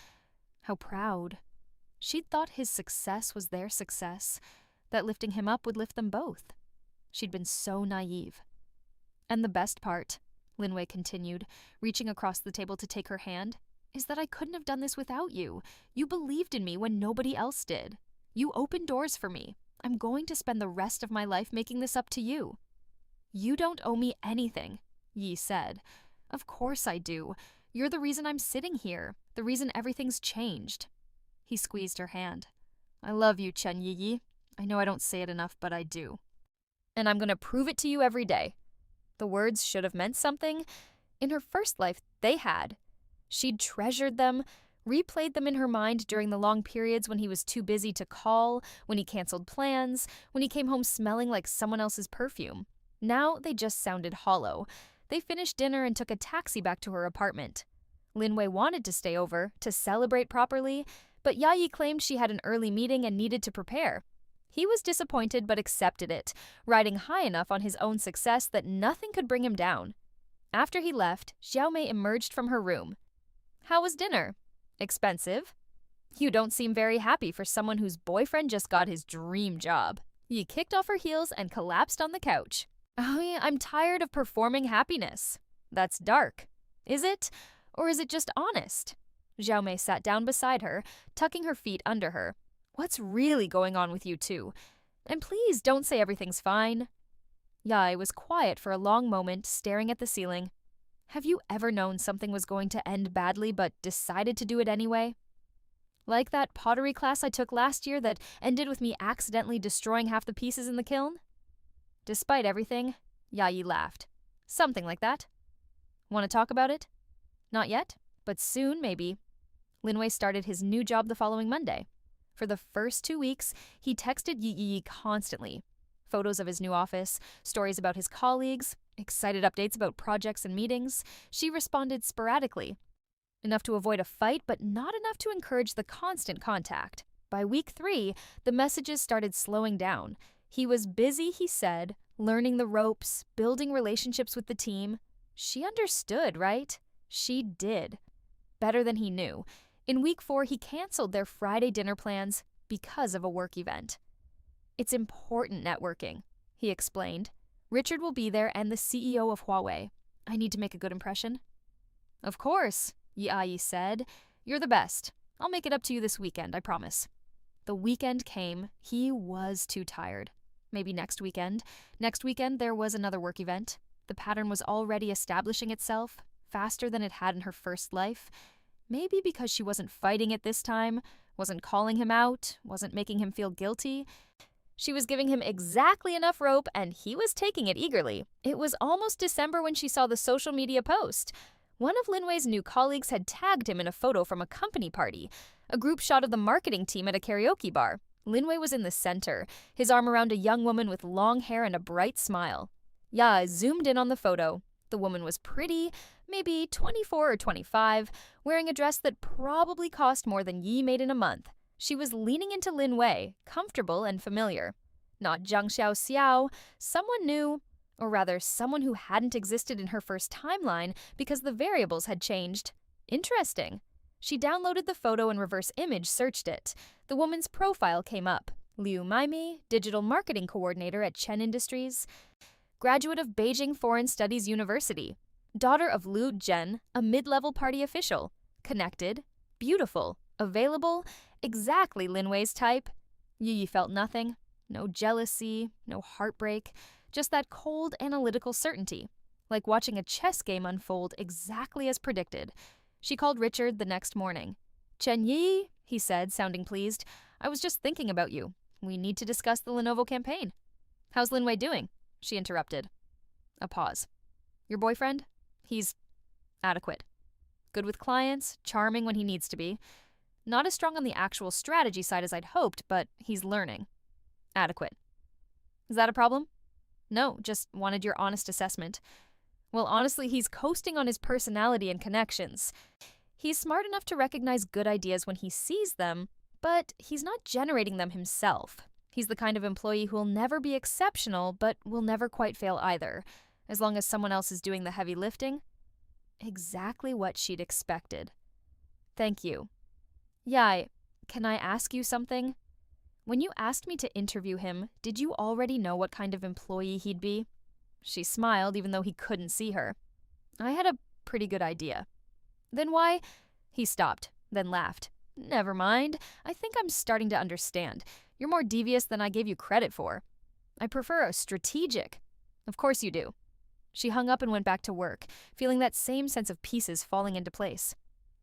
How proud. She'd thought his success was their success, that lifting him up would lift them both. She'd been so naive. And the best part, Lin Wei continued, reaching across the table to take her hand, is that I couldn't have done this without you. You believed in me when nobody else did. You opened doors for me. I'm going to spend the rest of my life making this up to you. You don't owe me anything, Yi said. Of course I do. You're the reason I'm sitting here, the reason everything's changed. He squeezed her hand. I love you, Chen Yi. I know I don't say it enough, but I do. And I'm going to prove it to you every day. The words should have meant something. In her first life, they had. She'd treasured them, replayed them in her mind during the long periods when he was too busy to call, when he canceled plans, when he came home smelling like someone else's perfume. Now they just sounded hollow. They finished dinner and took a taxi back to her apartment. Linwei wanted to stay over, to celebrate properly, but Yayi claimed she had an early meeting and needed to prepare. He was disappointed but accepted it, riding high enough on his own success that nothing could bring him down. After he left, Xiaomei emerged from her room. How was dinner? Expensive? You don't seem very happy for someone whose boyfriend just got his dream job. Yi kicked off her heels and collapsed on the couch. Oh, yeah, I'm tired of performing happiness. That's dark. Is it? Or is it just honest? Xiaomei sat down beside her, tucking her feet under her. What's really going on with you two? And please don't say everything's fine. Yai was quiet for a long moment, staring at the ceiling. Have you ever known something was going to end badly but decided to do it anyway? Like that pottery class I took last year that ended with me accidentally destroying half the pieces in the kiln? Despite everything, Yayi laughed. Something like that. Want to talk about it? Not yet, but soon maybe. Linwei started his new job the following Monday. For the first 2 weeks, he texted Yi constantly. Photos of his new office, stories about his colleagues, excited updates about projects and meetings. She responded sporadically. Enough to avoid a fight, but not enough to encourage the constant contact. By week 3, the messages started slowing down. He was busy, he said, learning the ropes, building relationships with the team. She understood, right? She did. Better than he knew. In week 4, he canceled their Friday dinner plans because of a work event. It's important networking, he explained. Richard will be there and the CEO of Huawei. I need to make a good impression. Of course, Yi said. You're the best. I'll make it up to you this weekend, I promise. The weekend came. He was too tired. Maybe next weekend. Next weekend there was another work event. The pattern was already establishing itself, faster than it had in her first life. Maybe because she wasn't fighting it this time, wasn't calling him out, wasn't making him feel guilty. She was giving him exactly enough rope, and he was taking it eagerly. It was almost December when she saw the social media post. One of Linwei's new colleagues had tagged him in a photo from a company party, a group shot of the marketing team at a karaoke bar. Linwei was in the center, his arm around a young woman with long hair and a bright smile. Ya zoomed in on the photo. The woman was pretty, maybe 24 or 25, wearing a dress that probably cost more than Yi made in a month. She was leaning into Linwei, comfortable and familiar. Not Zhang Xiao, someone new, or rather someone who hadn't existed in her first timeline because the variables had changed. Interesting. She downloaded the photo and reverse image searched it. The woman's profile came up. Liu Maimi, digital marketing coordinator at Chen Industries, graduate of Beijing Foreign Studies University, daughter of Liu Zhen, a mid-level party official, connected, beautiful, available, exactly Linwei's type. Yi felt nothing. No jealousy, no heartbreak, just that cold analytical certainty, like watching a chess game unfold exactly as predicted. She called Richard the next morning. Chen Yi, he said, sounding pleased, I was just thinking about you. We need to discuss the Lenovo campaign. How's Linwei doing? She interrupted. A pause. Your boyfriend? He's adequate. Good with clients, charming when he needs to be. Not as strong on the actual strategy side as I'd hoped, but he's learning. Adequate. Is that a problem? No, just wanted your honest assessment. Well, honestly, he's coasting on his personality and connections. He's smart enough to recognize good ideas when he sees them, but he's not generating them himself. He's the kind of employee who'll never be exceptional, but will never quite fail either, as long as someone else is doing the heavy lifting. Exactly what she'd expected. Thank you. Yai, can I ask you something? When you asked me to interview him, did you already know what kind of employee he'd be? She smiled even though he couldn't see her. I had a pretty good idea. Then why? He stopped, then laughed. Never mind. I think I'm starting to understand. You're more devious than I gave you credit for. I prefer a strategic. Of course you do. She hung up and went back to work, feeling that same sense of pieces falling into place.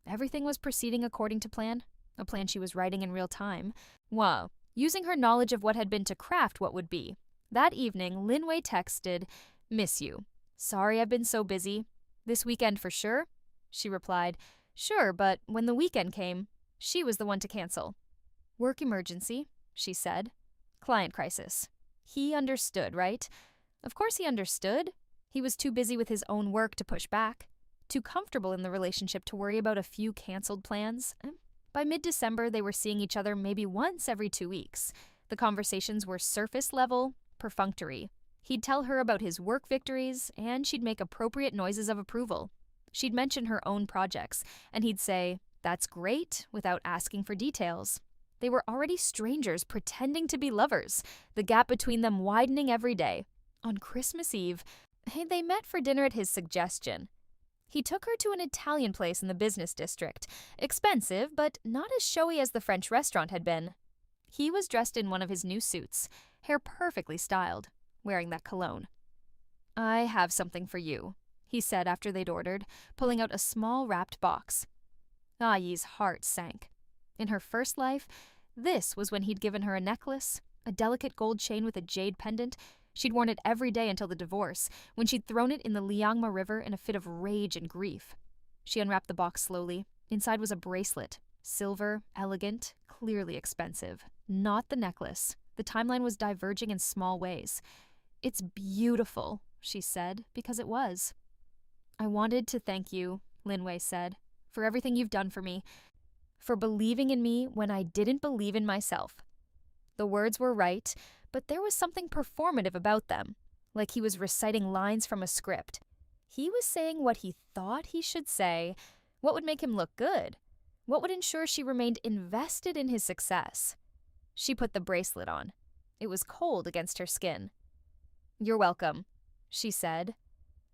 Everything was proceeding according to plan, a plan she was writing in real time. Wow. Using her knowledge of what had been to craft what would be. That evening, Linwei texted, "Miss you. Sorry I've been so busy. This weekend for sure?" She replied, "Sure, but when the weekend came, she was the one to cancel." "Work emergency," she said. "Client crisis." He understood, right? Of course he understood. He was too busy with his own work to push back. Too comfortable in the relationship to worry about a few canceled plans. By mid-December, they were seeing each other maybe once every 2 weeks. The conversations were surface level, perfunctory. He'd tell her about his work victories, and she'd make appropriate noises of approval. She'd mention her own projects, and he'd say, "That's great," without asking for details. They were already strangers pretending to be lovers, the gap between them widening every day. On Christmas Eve, they met for dinner at his suggestion. He took her to an Italian place in the business district. Expensive, but not as showy as the French restaurant had been. He was dressed in one of his new suits, hair perfectly styled, wearing that cologne. "I have something for you," he said after they'd ordered, pulling out a small wrapped box. Yi's heart sank. In her first life, this was when he'd given her a necklace, a delicate gold chain with a jade pendant. She'd worn it every day until the divorce, when she'd thrown it in the Liangma River in a fit of rage and grief. She unwrapped the box slowly. Inside was a bracelet. Silver, elegant, clearly expensive. Not the necklace. The timeline was diverging in small ways. "It's beautiful," she said, because it was. "I wanted to thank you," Linwei said, "for everything you've done for me, for believing in me when I didn't believe in myself." The words were right, but there was something performative about them, like he was reciting lines from a script. He was saying what he thought he should say, what would make him look good, what would ensure she remained invested in his success. She put the bracelet on. It was cold against her skin. "You're welcome," she said.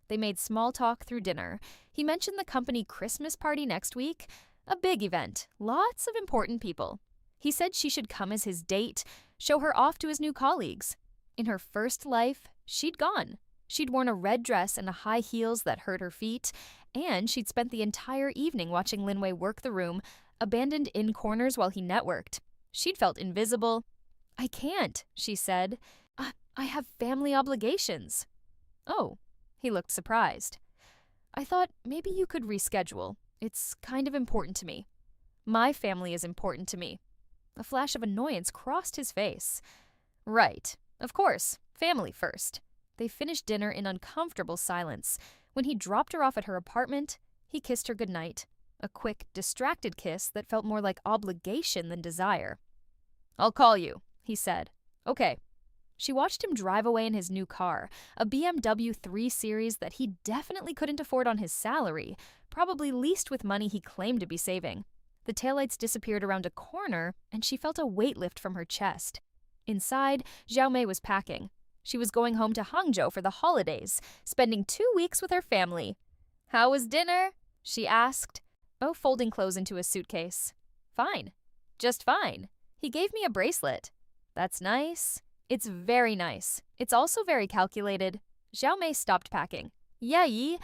They made small talk through dinner. He mentioned the company Christmas party next week, a big event, lots of important people. He said she should come as his date, show her off to his new colleagues. In her first life, she'd gone. She'd worn a red dress and high heels that hurt her feet, and she'd spent the entire evening watching Linwei work the room, abandoned in corners while he networked. She'd felt invisible. "I can't," she said. I have family obligations." "Oh," he looked surprised. "I thought maybe you could reschedule. It's kind of important to me. My family is important to me." A flash of annoyance crossed his face. "Right. Of course. Family first." They finished dinner in uncomfortable silence. When he dropped her off at her apartment, he kissed her goodnight. A quick, distracted kiss that felt more like obligation than desire. "I'll call you," he said. "Okay." She watched him drive away in his new car, a BMW 3 Series that he definitely couldn't afford on his salary, probably leased with money he claimed to be saving. The taillights disappeared around a corner, and she felt a weight lift from her chest. Inside, Xiaomei was packing. She was going home to Hangzhou for the holidays, spending 2 weeks with her family. "How was dinner?" she asked, folding clothes into a suitcase. "Fine. Just fine. He gave me a bracelet." "That's nice." "It's very nice. It's also very calculated." Xiaomei stopped packing. "Yi,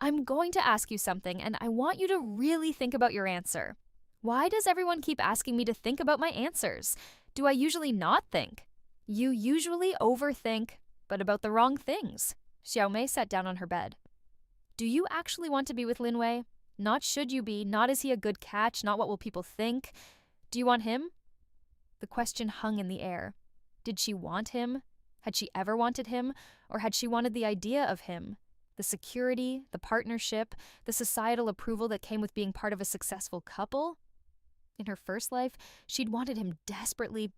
I'm going to ask you something, and I want you to really think about your answer. Why does everyone keep asking me to think about my answers? Do I usually not think?" "You usually overthink, but about the wrong things." Xiaomei sat down on her bed. "Do you actually want to be with Linwei? Not should you be, not is he a good catch, not what will people think. Do you want him?" The question hung in the air. Did she want him? Had she ever wanted him? Or had she wanted the idea of him? The security, the partnership, the societal approval that came with being part of a successful couple? In her first life, she'd wanted him desperately.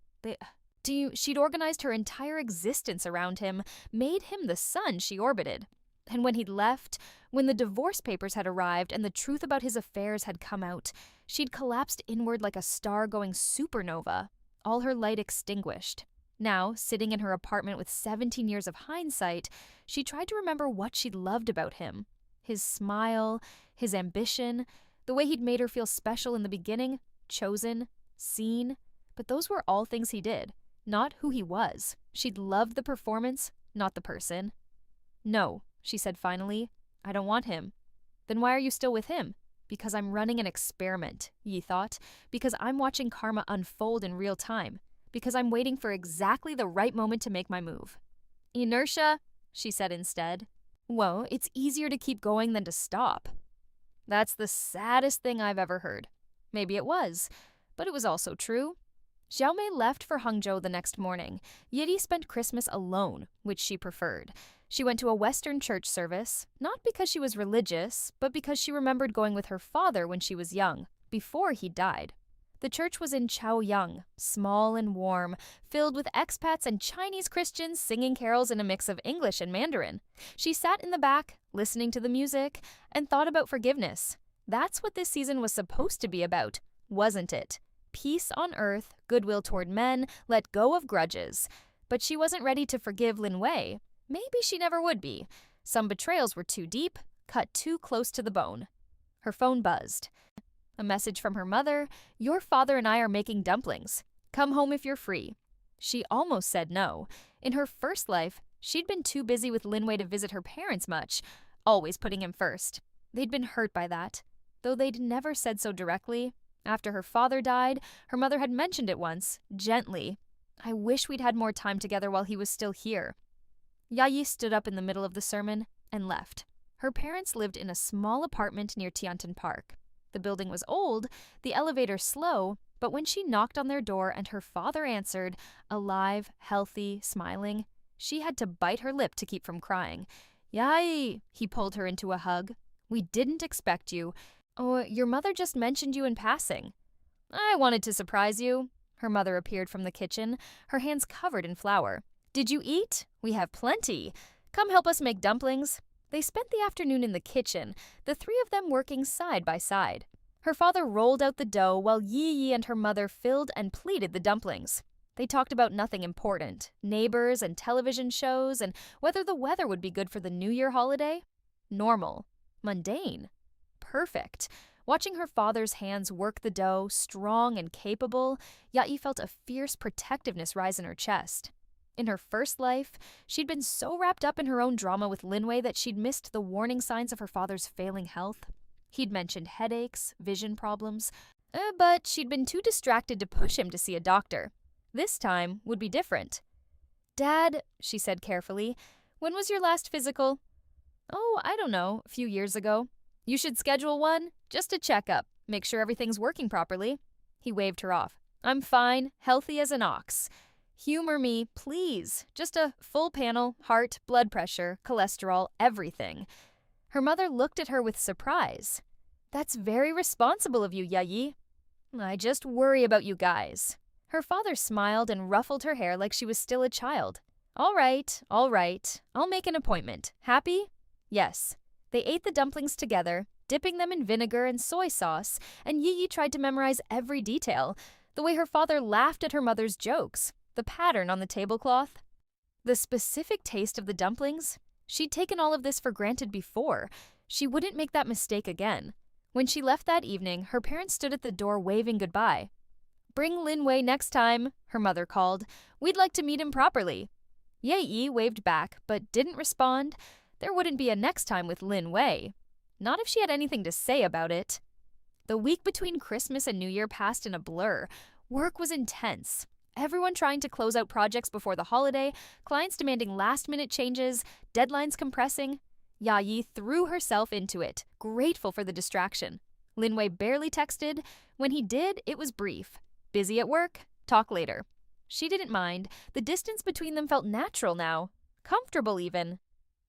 She'd organized her entire existence around him, made him the sun she orbited. And when he'd left, when the divorce papers had arrived and the truth about his affairs had come out, she'd collapsed inward like a star going supernova, all her light extinguished. Now, sitting in her apartment with 17 years of hindsight, she tried to remember what she'd loved about him. His smile, his ambition, the way he'd made her feel special in the beginning. chosen, seen, but those were all things he did, not who he was. She'd loved the performance, not the person. "No," she said finally, "I don't want him." "Then why are you still with him?" "Because I'm running an experiment," Yi thought. "Because I'm watching karma unfold in real time. Because I'm waiting for exactly the right moment to make my move." "Inertia," she said instead. "Whoa, it's easier to keep going than to stop." That's the saddest thing I've ever heard. Maybe it was, but it was also true. Xiaomei left for Hangzhou the next morning. Yidi spent Christmas alone, which she preferred. She went to a Western church service, not because she was religious, but because she remembered going with her father when she was young, before he died. The church was in Chaoyang, small and warm, filled with expats and Chinese Christians singing carols in a mix of English and Mandarin. She sat in the back, listening to the music, and thought about forgiveness. That's what this season was supposed to be about, wasn't it? Peace on earth, goodwill toward men, let go of grudges. But she wasn't ready to forgive Lin Wei. Maybe she never would be. Some betrayals were too deep, cut too close to the bone. Her phone buzzed. A message from her mother: "Your father and I are making dumplings. Come home if you're free." She almost said no. In her first life, she'd been too busy with Lin Wei to visit her parents much, always putting him first. They'd been hurt by that, though they'd never said so directly. After her father died, her mother had mentioned it once, gently. "I wish we'd had more time together while he was still here." Yayi stood up in the middle of the sermon and left. Her parents lived in a small apartment near Tiantan Park. The building was old, the elevator slow, but when she knocked on their door and her father answered, alive, healthy, smiling, she had to bite her lip to keep from crying. "Yai!" He pulled her into a hug. "We didn't expect you. Oh, your mother just mentioned you in passing." "I wanted to surprise you." Her mother appeared from the kitchen, her hands covered in flour. "Did you eat? We have plenty. Come help us make dumplings." They spent the afternoon in the kitchen, the three of them working side by side. Her father rolled out the dough while Yi and her mother filled and pleated the dumplings. They talked about nothing important, neighbors and television shows, and whether the weather would be good for the New Year holiday. Normal. Mundane. Perfect. Watching her father's hands work the dough, strong and capable, Yai felt a fierce protectiveness rise in her chest. In her first life, she'd been so wrapped up in her own drama with Lin Wei that she'd missed the warning signs of her father's failing health. He'd mentioned headaches, vision problems, but she'd been too distracted to push him to see a doctor. This time would be different. "Dad," she said carefully, "when was your last physical?" "Oh, I don't know, a few years ago." "You should schedule one, just a checkup, make sure everything's working properly." He waved her off. "I'm fine, healthy as an ox. Humor me, please. Just a full panel, heart, blood pressure, cholesterol, everything." Her mother looked at her with surprise. "That's very responsible of you, Yayi." "I just worry about you guys." Her father smiled and ruffled her hair like she was still a child. All right. I'll make an appointment. Happy?" "Yes." They ate the dumplings together, dipping them in vinegar and soy sauce, and Yi tried to memorize every detail, the way her father laughed at her mother's jokes, the pattern on the tablecloth, the specific taste of the dumplings. She'd taken all of this for granted before. She wouldn't make that mistake again. When she left that evening, her parents stood at the door waving goodbye. "Bring Lin Wei next time," her mother called. "We'd like to meet him properly." Yi waved back, but didn't respond. There wouldn't be a next time with Lin Wei. Not if she had anything to say about it. The week between Christmas and New Year passed in a blur. Work was intense. Everyone trying to close out projects before the holiday, clients demanding last-minute changes, deadlines compressing. Yayi threw herself into it, grateful for the distraction. Lin Wei barely texted. When he did, it was brief. "Busy at work? Talk later." She didn't mind. The distance between them felt natural now. Comfortable, even.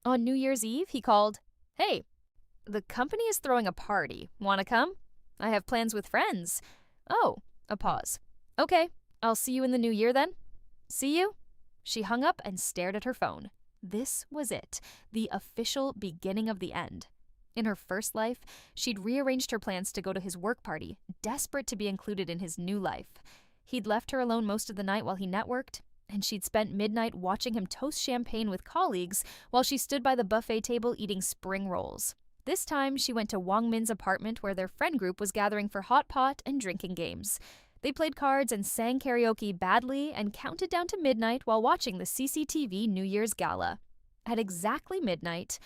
On New Year's Eve, he called, "Hey, the company is throwing a party. Wanna come?" "I have plans with friends." "Oh," a pause. "Okay. I'll see you in the new year then." "See you?" She hung up and stared at her phone. This was it, the official beginning of the end. In her first life, she'd rearranged her plans to go to his work party, desperate to be included in his new life. He'd left her alone most of the night while he networked, and she'd spent midnight watching him toast champagne with colleagues while she stood by the buffet table eating spring rolls. This time, she went to Wang Min's apartment where their friend group was gathering for hot pot and drinking games. They played cards and sang karaoke badly and counted down to midnight while watching the CCTV New Year's Gala. At exactly midnight,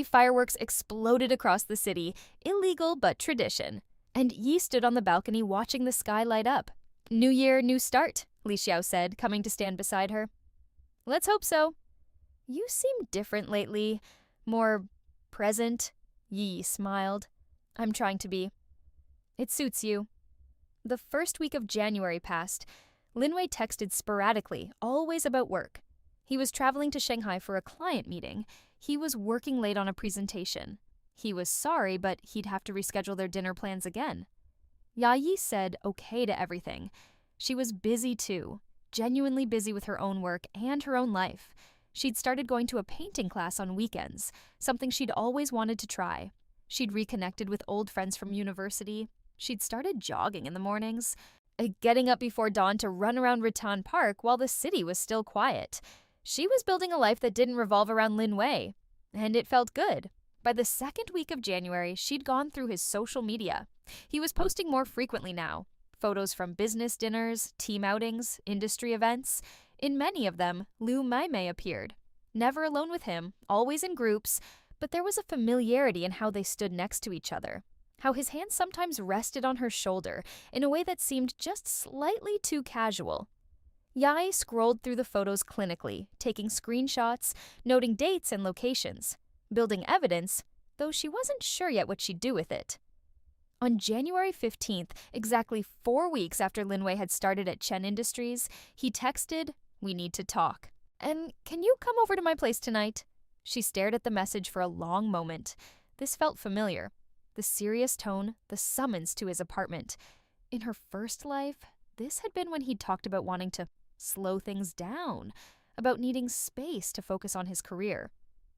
fireworks exploded across the city, illegal but tradition. And Yi stood on the balcony watching the sky light up. New year, new start, Li Xiao said, coming to stand beside her. Let's hope so. You seem different lately. More present. Yi smiled. I'm trying to be. It suits you. The first week of January passed. Linwei texted sporadically, always about work. He was traveling to Shanghai for a client meeting. He was working late on a presentation. He was sorry, but he'd have to reschedule their dinner plans again. Yayi said okay to everything. She was busy too, genuinely busy with her own work and her own life. She'd started going to a painting class on weekends, something she'd always wanted to try. She'd reconnected with old friends from university. She'd started jogging in the mornings, getting up before dawn to run around Rattan Park while the city was still quiet. She was building a life that didn't revolve around Lin Wei, and it felt good. By the second week of January, she'd gone through his social media. He was posting more frequently now. Photos from business dinners, team outings, industry events. In many of them, Liu Maimei appeared. Never alone with him, always in groups, but there was a familiarity in how they stood next to each other. How his hand sometimes rested on her shoulder in a way that seemed just slightly too casual. Yai scrolled through the photos clinically, taking screenshots, noting dates and locations, building evidence, though she wasn't sure yet what she'd do with it. On January 15th, exactly 4 weeks after Linwei had started at Chen Industries, he texted, "We need to talk. And can you come over to my place tonight?" She stared at the message for a long moment. This felt familiar. The serious tone, the summons to his apartment. In her first life, this had been when he'd talked about wanting to slow things down, about needing space to focus on his career.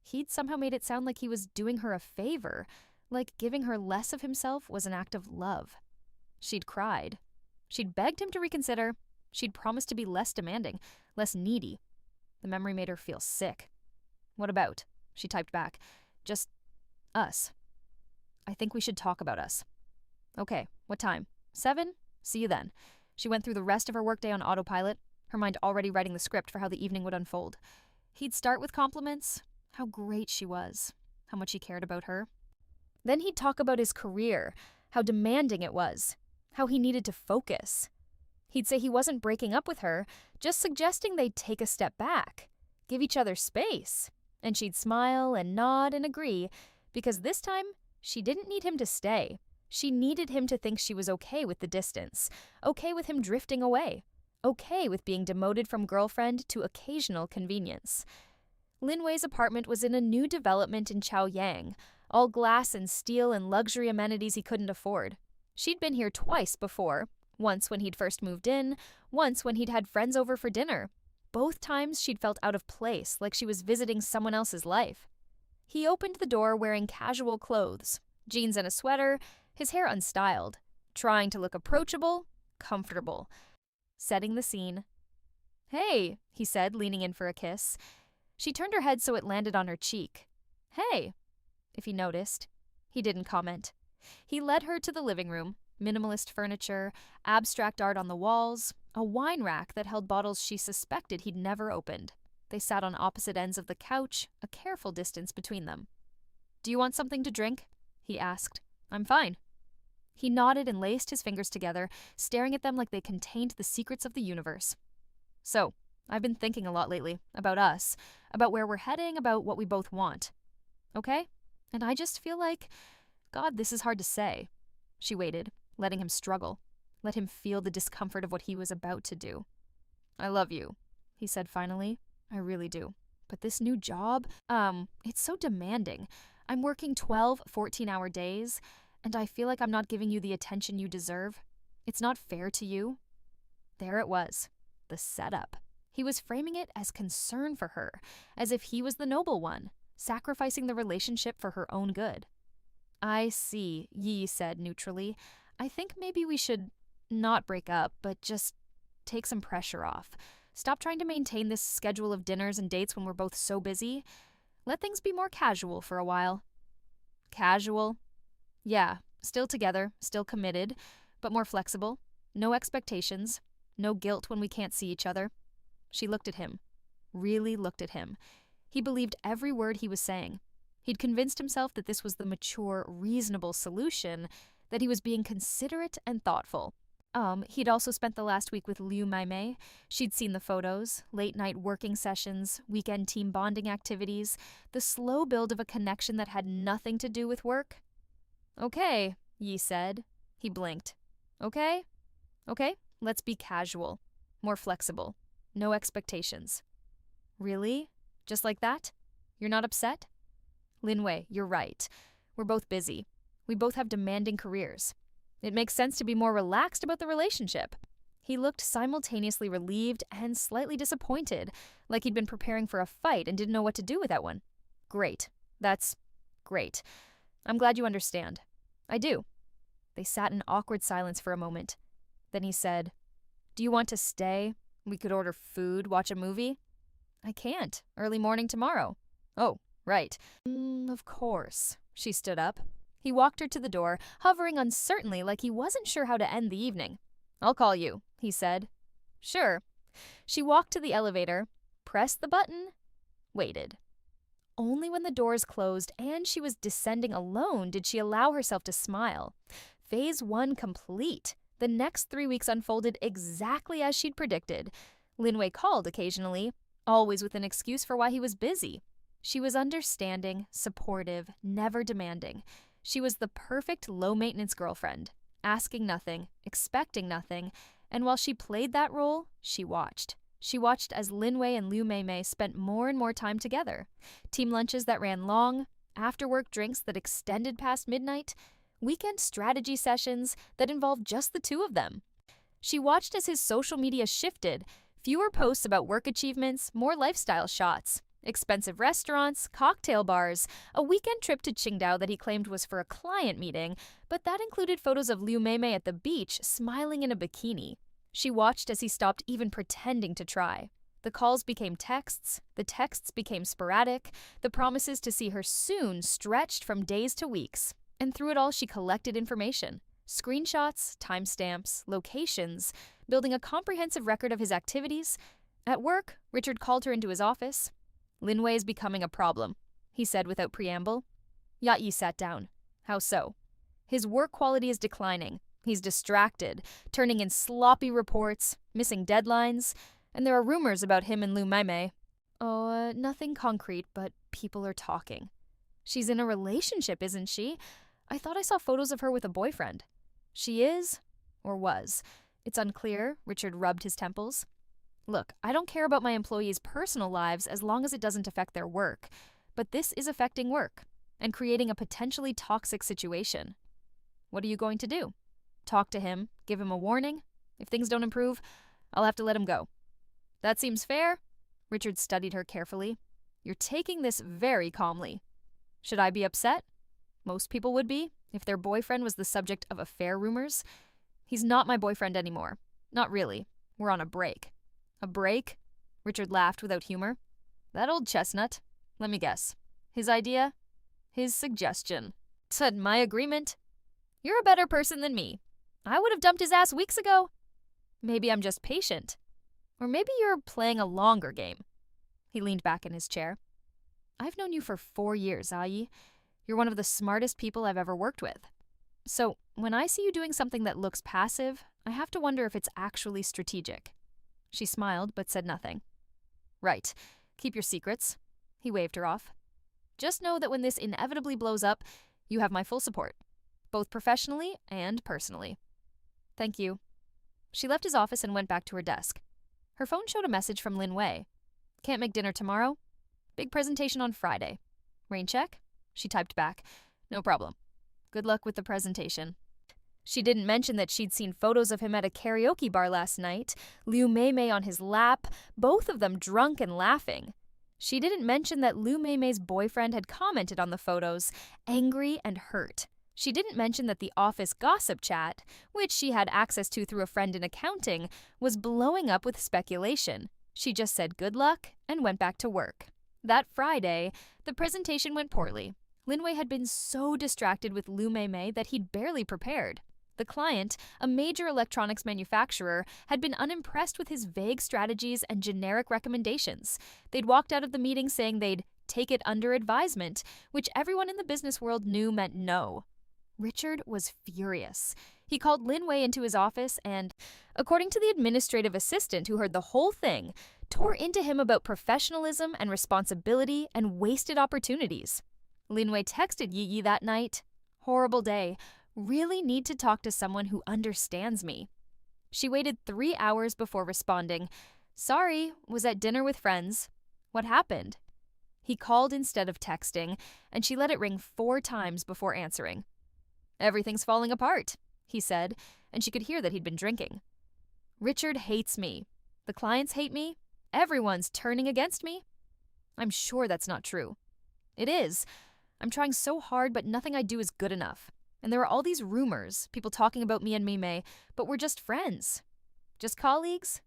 He'd somehow made it sound like he was doing her a favor, like giving her less of himself was an act of love. She'd cried. She'd begged him to reconsider. She'd promised to be less demanding, less needy. The memory made her feel sick. "What about?" She typed back. "Just us. I think we should talk about us." "Okay, what time? 7? See you then." She went through the rest of her workday on autopilot, her mind already writing the script for how the evening would unfold. He'd start with compliments, how great she was, how much he cared about her. Then he'd talk about his career, how demanding it was, how he needed to focus. He'd say he wasn't breaking up with her, just suggesting they take a step back, give each other space. And she'd smile and nod and agree, because this time, she didn't need him to stay. She needed him to think she was okay with the distance, okay with him drifting away, okay with being demoted from girlfriend to occasional convenience. Linwei's apartment was in a new development in Chaoyang, all glass and steel and luxury amenities he couldn't afford. She'd been here twice before, once when he'd first moved in, once when he'd had friends over for dinner. Both times she'd felt out of place, like she was visiting someone else's life. He opened the door wearing casual clothes, jeans and a sweater, his hair unstyled, trying to look approachable, comfortable, setting the scene. "Hey," he said, leaning in for a kiss. She turned her head so it landed on her cheek. "Hey," if he noticed. He didn't comment. He led her to the living room, minimalist furniture, abstract art on the walls, a wine rack that held bottles she suspected he'd never opened. They sat on opposite ends of the couch, a careful distance between them. "Do you want something to drink?" he asked. "I'm fine." He nodded and laced his fingers together, staring at them like they contained the secrets of the universe. "So, I've been thinking a lot lately, about us, about where we're heading, about what we both want. Okay? And I just feel like, God, this is hard to say." She waited, letting him struggle, let him feel the discomfort of what he was about to do. "I love you," he said finally. "I really do. But this new job, it's so demanding. I'm working 12, 14-hour days, and I feel like I'm not giving you the attention you deserve. It's not fair to you." There it was, the setup. He was framing it as concern for her, as if he was the noble one, sacrificing the relationship for her own good. "I see," Yi said neutrally. "I think maybe we should not break up, but just take some pressure off. Stop trying to maintain this schedule of dinners and dates when we're both so busy. Let things be more casual for a while." Casual. Yeah, still together, still committed, but more flexible. No expectations. No guilt when we can't see each other. She looked at him. Really looked at him. He believed every word he was saying. He'd convinced himself that this was the mature, reasonable solution, that he was being considerate and thoughtful. He'd also spent the last week with Liu Maimei. She'd seen the photos, late-night working sessions, weekend team bonding activities, the slow build of a connection that had nothing to do with work. Okay, Yi said. He blinked. Okay, let's be casual, more flexible, no expectations. Really? Just like that? You're not upset? Linwei, you're right. We're both busy. We both have demanding careers. It makes sense to be more relaxed about the relationship. He looked simultaneously relieved and slightly disappointed, like he'd been preparing for a fight and didn't know what to do with that one. Great. That's great. I'm glad you understand. I do. They sat in awkward silence for a moment. Then he said, Do you want to stay? We could order food, watch a movie. I can't. Early morning tomorrow. Oh, right. Of course. She stood up. He walked her to the door, hovering uncertainly like he wasn't sure how to end the evening. I'll call you, he said. Sure. She walked to the elevator, pressed the button, waited. Only when the doors closed and she was descending alone did she allow herself to smile. Phase 1 complete. The next 3 weeks unfolded exactly as she'd predicted. Linwei called occasionally, always with an excuse for why he was busy. She was understanding, supportive, never demanding. She was the perfect low-maintenance girlfriend, asking nothing, expecting nothing, and while she played that role, she watched. She watched as Linwei and Liu Maimei spent more and more time together. Team lunches that ran long, after-work drinks that extended past midnight, weekend strategy sessions that involved just the two of them. She watched as his social media shifted, fewer posts about work achievements, more lifestyle shots. Expensive restaurants, cocktail bars, a weekend trip to Qingdao that he claimed was for a client meeting, but that included photos of Liu Maimei at the beach, smiling in a bikini. She watched as he stopped even pretending to try. The calls became texts, the texts became sporadic, the promises to see her soon stretched from days to weeks. And through it all, she collected information. Screenshots, timestamps, locations, building a comprehensive record of his activities. At work, Richard called her into his office. Linwei is becoming a problem, he said without preamble. Ya-Yi sat down. How so? His work quality is declining. He's distracted, turning in sloppy reports, missing deadlines, and there are rumors about him and Liu Maimei. Oh, nothing concrete, but people are talking. She's in a relationship, isn't she? I thought I saw photos of her with a boyfriend. She is, or was. It's unclear, Richard rubbed his temples. Look, I don't care about my employees' personal lives as long as it doesn't affect their work. But this is affecting work and creating a potentially toxic situation. What are you going to do? Talk to him, give him a warning? If things don't improve, I'll have to let him go. That seems fair? Richard studied her carefully. You're taking this very calmly. Should I be upset? Most people would be, if their boyfriend was the subject of affair rumors. He's not my boyfriend anymore. Not really. We're on a break. A break? Richard laughed without humor. That old chestnut. Let me guess. His idea? His suggestion. Said my agreement. You're a better person than me. I would have dumped his ass weeks ago. Maybe I'm just patient. Or maybe you're playing a longer game. He leaned back in his chair. I've known you for 4 years, Ayi. You're one of the smartest people I've ever worked with. So, when I see you doing something that looks passive, I have to wonder if it's actually strategic. She smiled, but said nothing. Right. Keep your secrets. He waved her off. Just know that when this inevitably blows up, you have my full support, both professionally and personally. Thank you. She left his office and went back to her desk. Her phone showed a message from Linwei. Can't make dinner tomorrow? Big presentation on Friday. Rain check? She typed back. No problem. Good luck with the presentation. She didn't mention that she'd seen photos of him at a karaoke bar last night, Liu Maimei on his lap, both of them drunk and laughing. She didn't mention that Liu Maimei's boyfriend had commented on the photos, angry and hurt. She didn't mention that the office gossip chat, which she had access to through a friend in accounting, was blowing up with speculation. She just said good luck and went back to work. That Friday, the presentation went poorly. Linwei had been so distracted with Lu Mei that he'd barely prepared. The client, a major electronics manufacturer, had been unimpressed with his vague strategies and generic recommendations. They'd walked out of the meeting saying they'd take it under advisement, which everyone in the business world knew meant no. Richard was furious. He called Linwei into his office and, according to the administrative assistant who heard the whole thing, tore into him about professionalism and responsibility and wasted opportunities. Linwei texted Yi that night, "Horrible day. Really need to talk to someone who understands me." She waited 3 hours before responding, "Sorry, was at dinner with friends. What happened?" He called instead of texting, and she let it ring 4 times before answering. "Everything's falling apart," he said, and she could hear that he'd been drinking. "Richard hates me. The clients hate me. Everyone's turning against me." "I'm sure that's not true." "It is. I'm trying so hard, but nothing I do is good enough. And there are all these rumors, people talking about me and Mimei, but we're just friends. Just colleagues.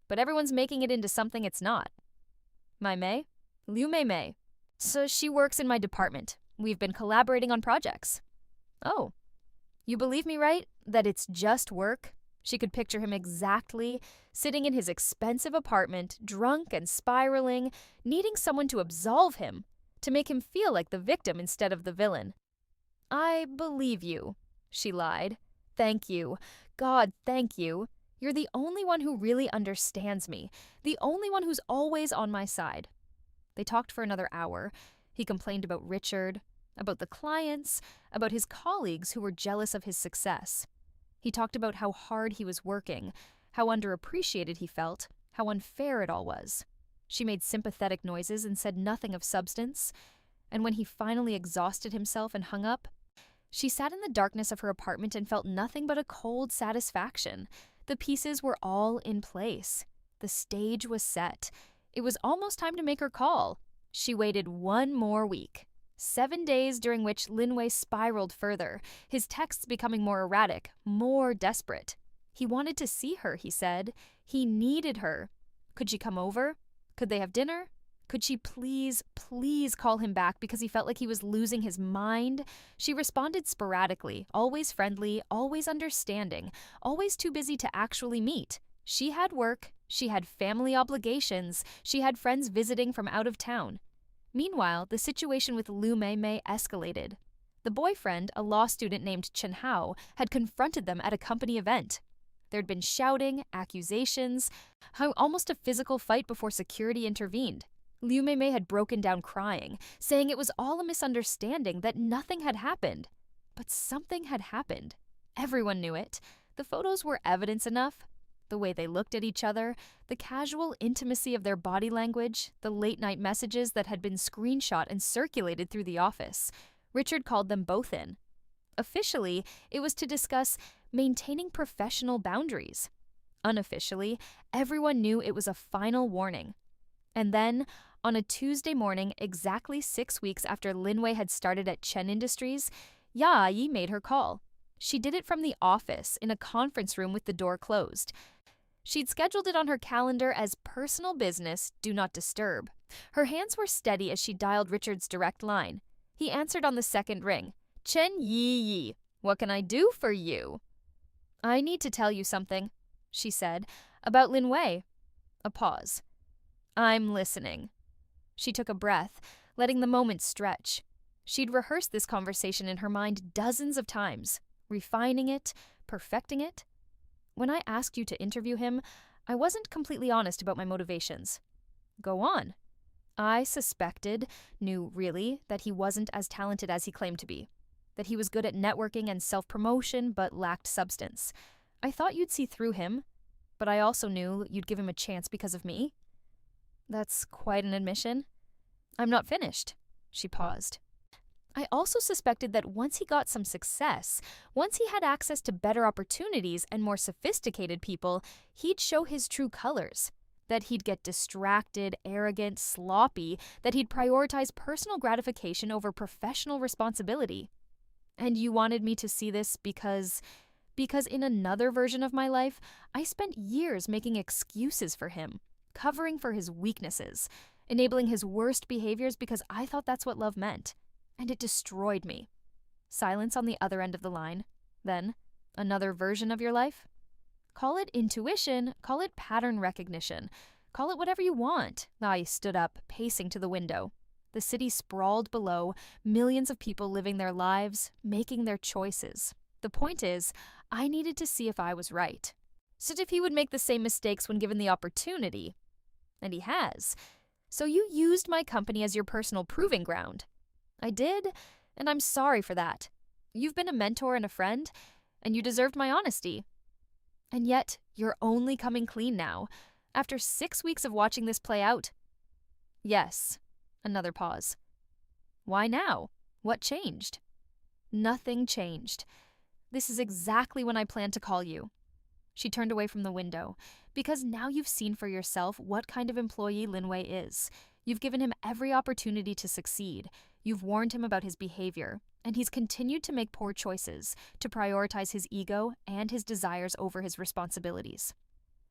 But everyone's making it into something it's not." "Mimei?" "Liu Mei. So she works in my department. We've been collaborating on projects." "Oh. You believe me, right? That it's just work?" She could picture him exactly, sitting in his expensive apartment, drunk and spiraling, needing someone to absolve him, to make him feel like the victim instead of the villain. "I believe you," she lied. "Thank you. God, thank you. You're the only one who really understands me, the only one who's always on my side." They talked for another hour. He complained about Richard, about the clients, about his colleagues who were jealous of his success. He talked about how hard he was working, how underappreciated he felt, how unfair it all was. She made sympathetic noises and said nothing of substance. And when he finally exhausted himself and hung up, she sat in the darkness of her apartment and felt nothing but a cold satisfaction. The pieces were all in place. The stage was set. It was almost time to make her call. She waited 1 more week. 7 days during which Linwei spiraled further, his texts becoming more erratic, more desperate. He wanted to see her, he said. He needed her. Could she come over? Could they have dinner? Could she please call him back because he felt like he was losing his mind? She responded sporadically, always friendly, always understanding, always too busy to actually meet. She had work, she had family obligations, she had friends visiting from out of town. Meanwhile, the situation with Lu Mei escalated. The boyfriend, a law student named Chen Hao, had confronted them at a company event. There'd been shouting, accusations, almost a physical fight before security intervened. Liu Mei had broken down crying, saying it was all a misunderstanding, that nothing had happened. But something had happened. Everyone knew it. The photos were evidence enough. The way they looked at each other, the casual intimacy of their body language, the late-night messages that had been screenshot and circulated through the office. Richard called them both in. Officially, it was to discuss maintaining professional boundaries. Unofficially, everyone knew it was a final warning. And then, on a Tuesday morning, exactly 6 weeks after Linwei had started at Chen Industries, Yi made her call. She did it from the office, in a conference room with the door closed. She'd scheduled it on her calendar as personal business, do not disturb. Her hands were steady as she dialed Richard's direct line. He answered on the second ring. "Chen Yi, what can I do for you?" "I need to tell you something," she said, "about Linwei." A pause. "I'm listening." She took a breath, letting the moment stretch. She'd rehearsed this conversation in her mind dozens of times, refining it, perfecting it. "When I asked you to interview him, I wasn't completely honest about my motivations." "Go on." "I suspected, knew really, that he wasn't as talented as he claimed to be. That he was good at networking and self-promotion, but lacked substance. I thought you'd see through him, but I also knew you'd give him a chance because of me." "That's quite an admission." "I'm not finished." She paused. "I also suspected that once he got some success, once he had access to better opportunities and more sophisticated people, he'd show his true colors. That he'd get distracted, arrogant, sloppy, that he'd prioritize personal gratification over professional responsibility. And you wanted me to see this because in another version of my life, I spent years making excuses for him, covering for his weaknesses, enabling his worst behaviors because I thought that's what love meant. and it destroyed me. Silence on the other end of the line. Then, another version of your life? Call it intuition, call it pattern recognition, call it whatever you want. I stood up, pacing to the window. The city sprawled below, millions of people living their lives, making their choices. The point is, I needed to see if I was right. So if he would make the same mistakes when given the opportunity. And he has. So you used my company as your personal proving ground. I did, and I'm sorry for that. You've been a mentor and a friend, and you deserved my honesty. And yet, you're only coming clean now, after 6 weeks of watching this play out. Yes. Another pause. Why now? What changed? Nothing changed. This is exactly when I planned to call you. She turned away from the window. Because now you've seen for yourself what kind of employee Linwei is. You've given him every opportunity to succeed. You've warned him about his behavior. And he's continued to make poor choices, to prioritize his ego and his desires over his responsibilities.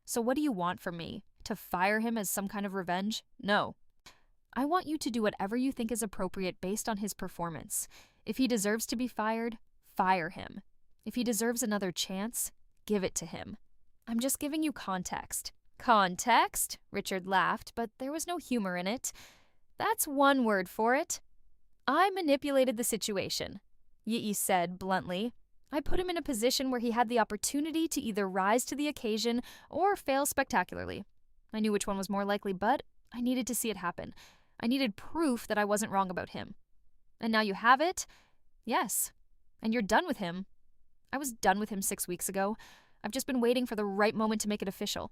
So what do you want from me? To fire him as some kind of revenge? No. I want you to do whatever you think is appropriate based on his performance. If he deserves to be fired, fire him. If he deserves another chance, give it to him. I'm just giving you context. Context? Richard laughed, but there was no humor in it. That's one word for it. I manipulated the situation, Yi said bluntly. I put him in a position where he had the opportunity to either rise to the occasion or fail spectacularly. I knew which one was more likely, but I needed to see it happen. I needed proof that I wasn't wrong about him. And now you have it? Yes. And you're done with him. I was done with him 6 weeks ago. I've just been waiting for the right moment to make it official.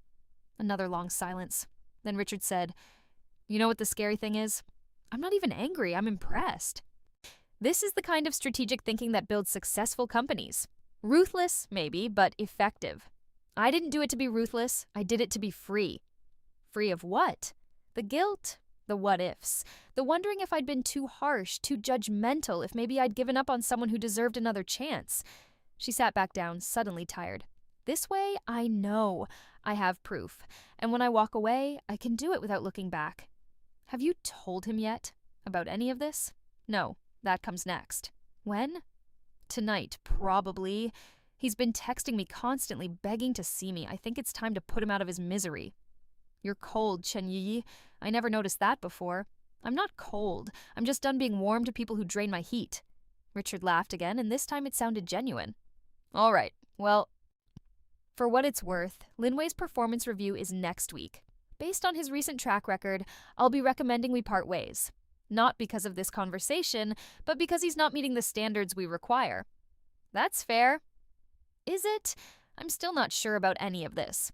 Another long silence. Then Richard said, You know what the scary thing is? I'm not even angry, I'm impressed. This is the kind of strategic thinking that builds successful companies. Ruthless, maybe, but effective. I didn't do it to be ruthless, I did it to be free. Free of what? The guilt, the what-ifs, the wondering if I'd been too harsh, too judgmental, if maybe I'd given up on someone who deserved another chance. She sat back down, suddenly tired. This way, I know I have proof, and when I walk away, I can do it without looking back. Have you told him yet about any of this? No, that comes next. When? Tonight, probably. He's been texting me constantly, begging to see me. I think it's time to put him out of his misery. You're cold, Chen Yi. I never noticed that before. I'm not cold. I'm just done being warm to people who drain my heat. Richard laughed again, and this time it sounded genuine. All right, well, for what it's worth, Linwei's performance review is next week. Based on his recent track record, I'll be recommending we part ways. Not because of this conversation, but because he's not meeting the standards we require. That's fair. Is it? I'm still not sure about any of this.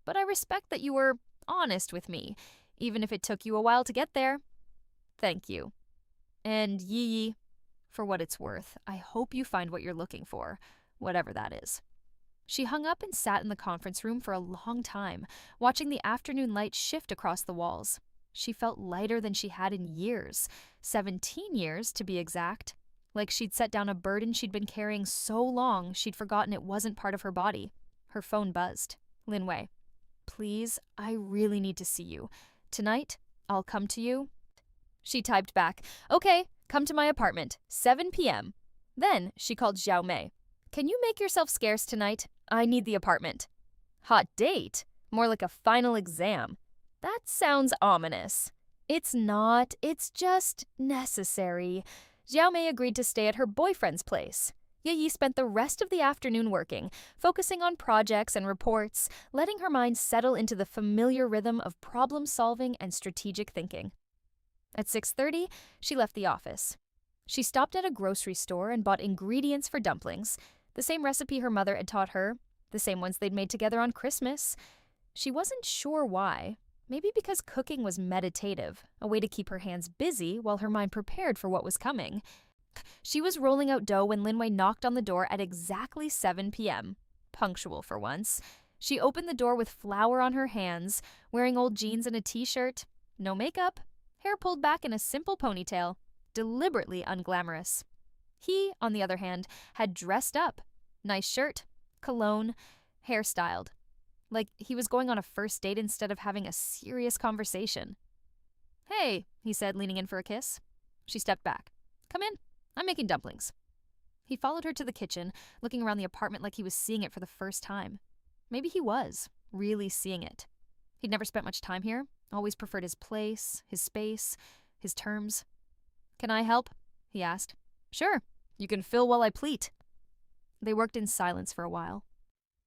But I respect that you were honest with me, even if it took you a while to get there. Thank you. And Yi, for what it's worth, I hope you find what you're looking for, whatever that is. She hung up and sat in the conference room for a long time, watching the afternoon light shift across the walls. She felt lighter than she had in years, 17 years to be exact. Like she'd set down a burden she'd been carrying so long she'd forgotten it wasn't part of her body. Her phone buzzed. Linwei. Please, I really need to see you. Tonight, I'll come to you. She typed back, Okay, come to my apartment, 7 p.m. Then she called Xiao Mei. Can you make yourself scarce tonight? I need the apartment. Hot date? More like a final exam. That sounds ominous. It's not, it's just necessary. Xiao Mei agreed to stay at her boyfriend's place. Yi spent the rest of the afternoon working, focusing on projects and reports, letting her mind settle into the familiar rhythm of problem-solving and strategic thinking. At 6:30, she left the office. She stopped at a grocery store and bought ingredients for dumplings, the same recipe her mother had taught her, the same ones they'd made together on Christmas. She wasn't sure why. Maybe because cooking was meditative, a way to keep her hands busy while her mind prepared for what was coming. She was rolling out dough when Linwei knocked on the door at exactly 7 p.m. Punctual for once. She opened the door with flour on her hands, wearing old jeans and a t-shirt. No makeup, hair pulled back in a simple ponytail, deliberately unglamorous. He, on the other hand, had dressed up. Nice shirt, cologne, hairstyled. Like he was going on a first date instead of having a serious conversation. Hey, he said, leaning in for a kiss. She stepped back. Come in. I'm making dumplings. He followed her to the kitchen, looking around the apartment like he was seeing it for the first time. Maybe he was, really seeing it. He'd never spent much time here, always preferred his place, his space, his terms. Can I help? He asked. Sure, you can fill while I pleat. They worked in silence for a while.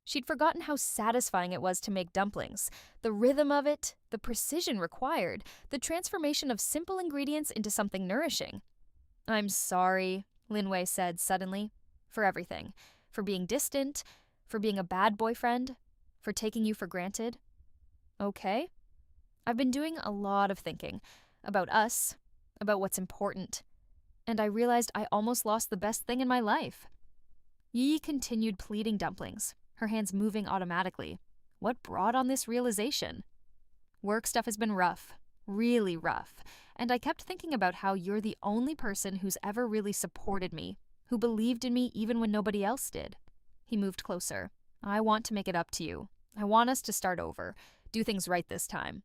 She'd forgotten how satisfying it was to make dumplings. The rhythm of it, the precision required, the transformation of simple ingredients into something nourishing. I'm sorry, Linwei said suddenly, for everything. For being distant, for being a bad boyfriend, for taking you for granted. Okay. I've been doing a lot of thinking about us, about what's important, and I realized I almost lost the best thing in my life. Yi continued pleating dumplings, her hands moving automatically. What brought on this realization? Work stuff has been rough, really rough, and I kept thinking about how you're the only person who's ever really supported me, who believed in me even when nobody else did. He moved closer. I want to make it up to you. I want us to start over, do things right this time.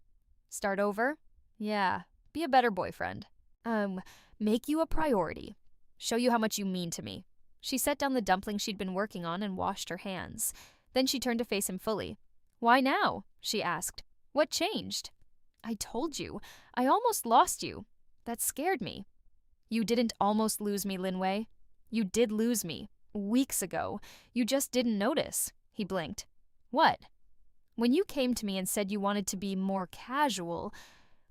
Start over? Yeah, be a better boyfriend. Make you a priority. Show you how much you mean to me. She set down the dumpling she'd been working on and washed her hands. Then she turned to face him fully. Why now? She asked. What changed? I told you. I almost lost you. That scared me. You didn't almost lose me, Linwei. You did lose me. Weeks ago. You just didn't notice. He blinked. What? When you came to me and said you wanted to be more casual,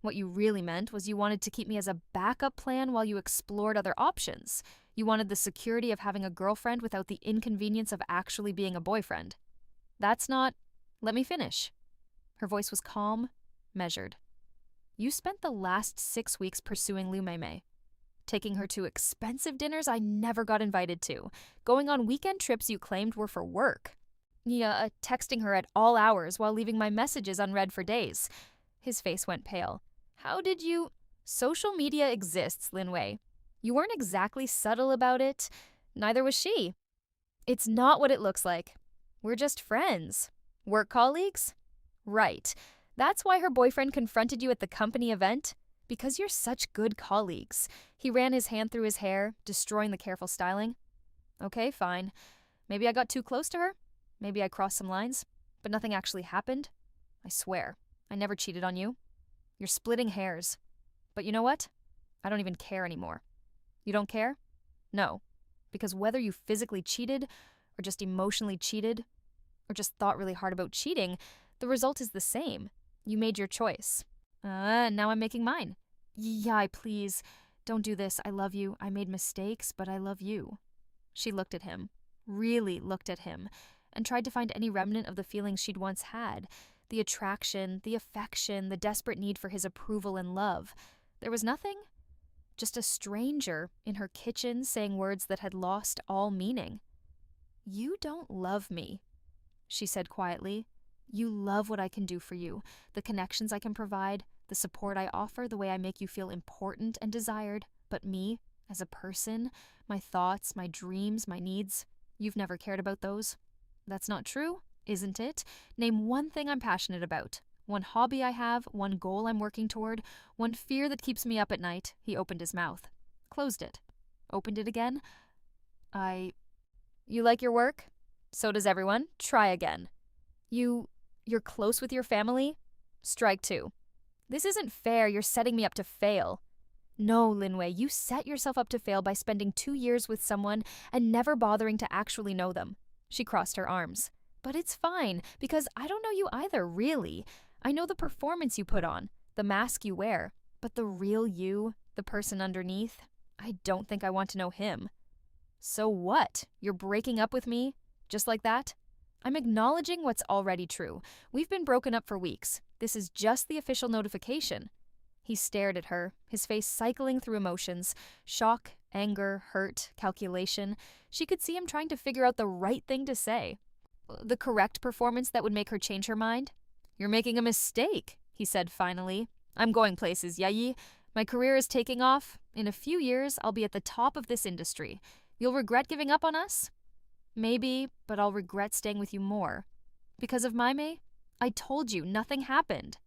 what you really meant was you wanted to keep me as a backup plan while you explored other options. You wanted the security of having a girlfriend without the inconvenience of actually being a boyfriend. That's not... Let me finish. Her voice was calm, measured. You spent the last 6 weeks pursuing Lu Mei, taking her to expensive dinners I never got invited to, going on weekend trips you claimed were for work. Yeah, texting her at all hours while leaving my messages unread for days. His face went pale. How did you... Social media exists, Linwei. You weren't exactly subtle about it. Neither was she. It's not what it looks like. We're just friends. Work colleagues? Right. That's why her boyfriend confronted you at the company event? Because you're such good colleagues. He ran his hand through his hair, destroying the careful styling. Okay, fine. Maybe I got too close to her. Maybe I crossed some lines. But nothing actually happened. I swear, I never cheated on you. You're splitting hairs. But you know what? I don't even care anymore. You don't care? No. Because whether you physically cheated, or just emotionally cheated, or just thought really hard about cheating, the result is the same. You made your choice. Now I'm making mine. Yeah, please. Don't do this. I love you. I made mistakes, but I love you. She looked at him, really looked at him, and tried to find any remnant of the feelings she'd once had. The attraction, the affection, the desperate need for his approval and love. There was nothing. Just a stranger in her kitchen saying words that had lost all meaning. You don't love me, she said quietly. You love what I can do for you, the connections I can provide, the support I offer, the way I make you feel important and desired. But me, as a person, my thoughts, my dreams, my needs, you've never cared about those. That's not true, isn't it? Name one thing I'm passionate about. One hobby I have, one goal I'm working toward, one fear that keeps me up at night. He opened his mouth, closed it, opened it again. You like your work? So does everyone. Try again. You're close with your family? Strike two. This isn't fair. You're setting me up to fail. No, Linwei, you set yourself up to fail by spending 2 years with someone and never bothering to actually know them. She crossed her arms. But it's fine, because I don't know you either, really. I know the performance you put on, the mask you wear, but the real you, the person underneath, I don't think I want to know him. So what? You're breaking up with me? Just like that? I'm acknowledging what's already true. We've been broken up for weeks. This is just the official notification. He stared at her, his face cycling through emotions, shock, anger, hurt, calculation. She could see him trying to figure out the right thing to say. The correct performance that would make her change her mind? You're making a mistake, he said finally. I'm going places, Yayi. My career is taking off. In a few years, I'll be at the top of this industry. You'll regret giving up on us? Maybe, but I'll regret staying with you more. Because of Mai? I told you, nothing happened.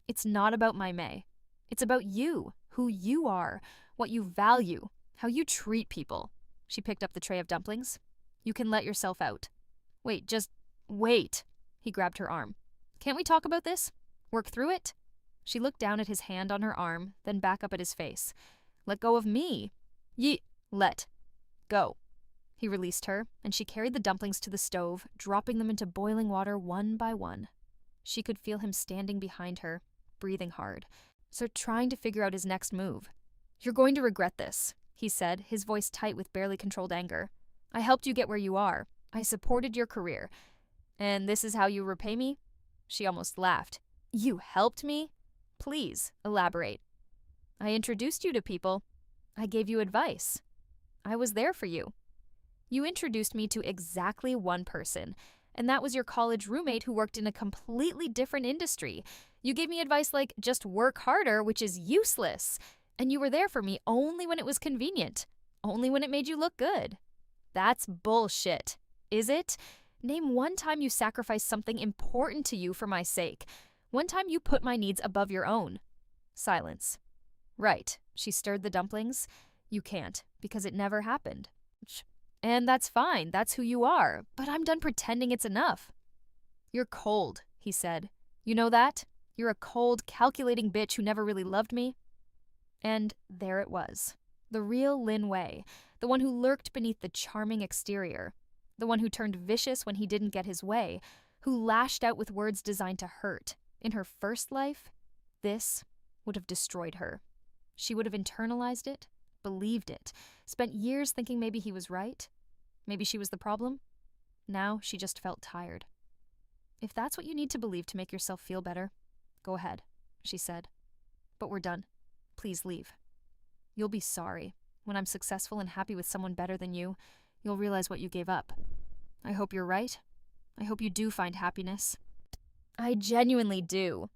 It's not about Mai. It's about you, who you are, what you value. How you treat people. She picked up the tray of dumplings. You can let yourself out. Wait, just wait. He grabbed her arm. Can't we talk about this? Work through it? She looked down at his hand on her arm, then back up at his face. Let go of me. Let go. He released her, and she carried the dumplings to the stove, dropping them into boiling water one by one. She could feel him standing behind her, breathing hard, so trying to figure out his next move. You're going to regret this, he said, his voice tight with barely controlled anger. I helped you get where you are. I supported your career. And this is how you repay me? She almost laughed. You helped me? Please, elaborate. I introduced you to people. I gave you advice. I was there for you. You introduced me to exactly one person, and that was your college roommate who worked in a completely different industry. You gave me advice like, just work harder, which is useless. And you were there for me only when it was convenient, only when it made you look good. That's bullshit, is it? Name one time you sacrificed something important to you for my sake. One time you put my needs above your own. Silence. Right, she stirred the dumplings. You can't, because it never happened. And that's fine, that's who you are, but I'm done pretending it's enough. You're cold, he said. You know that? You're a cold, calculating bitch who never really loved me. And there it was. The real Lin Wei, the one who lurked beneath the charming exterior, the one who turned vicious when he didn't get his way, who lashed out with words designed to hurt. In her first life, this would have destroyed her. She would have internalized it, believed it, spent years thinking maybe he was right. Maybe she was the problem. Now she just felt tired. If that's what you need to believe to make yourself feel better, go ahead, she said. But we're done. Please leave. You'll be sorry. When I'm successful and happy with someone better than you, you'll realize what you gave up. I hope you're right. I hope you do find happiness. I genuinely do.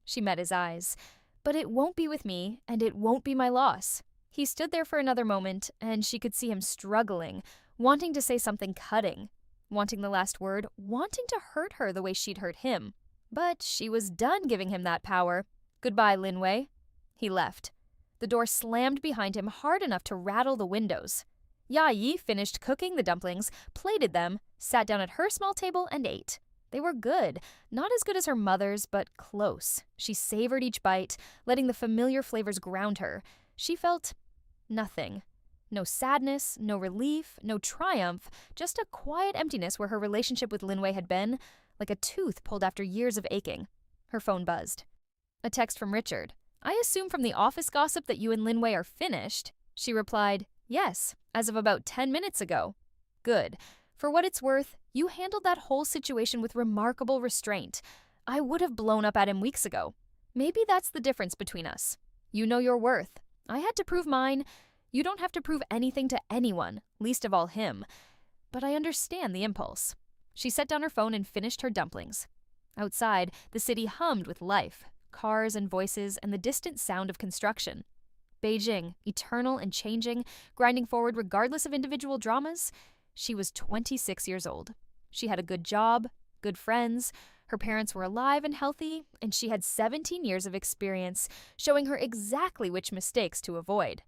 She met his eyes. But it won't be with me, and it won't be my loss. He stood there for another moment, and she could see him struggling, wanting to say something cutting, wanting the last word, wanting to hurt her the way she'd hurt him. But she was done giving him that power. Goodbye, Lin Wei. He left. The door slammed behind him hard enough to rattle the windows. Yi finished cooking the dumplings, plated them, sat down at her small table, and ate. They were good. Not as good as her mother's, but close. She savored each bite, letting the familiar flavors ground her. She felt nothing. No sadness, no relief, no triumph, just a quiet emptiness where her relationship with Lin Wei had been, like a tooth pulled after years of aching. Her phone buzzed. A text from Richard. I assume from the office gossip that you and Lin Wei are finished. She replied, yes, as of about 10 minutes ago. Good. For what it's worth, you handled that whole situation with remarkable restraint. I would have blown up at him weeks ago. Maybe that's the difference between us. You know your worth. I had to prove mine. You don't have to prove anything to anyone, least of all him. But I understand the impulse. She set down her phone and finished her dumplings. Outside, the city hummed with life, cars and voices, and the distant sound of construction. Beijing, eternal and changing, grinding forward regardless of individual dramas. She was 26 years old. She had a good job, good friends, her parents were alive and healthy, and she had 17 years of experience, showing her exactly which mistakes to avoid.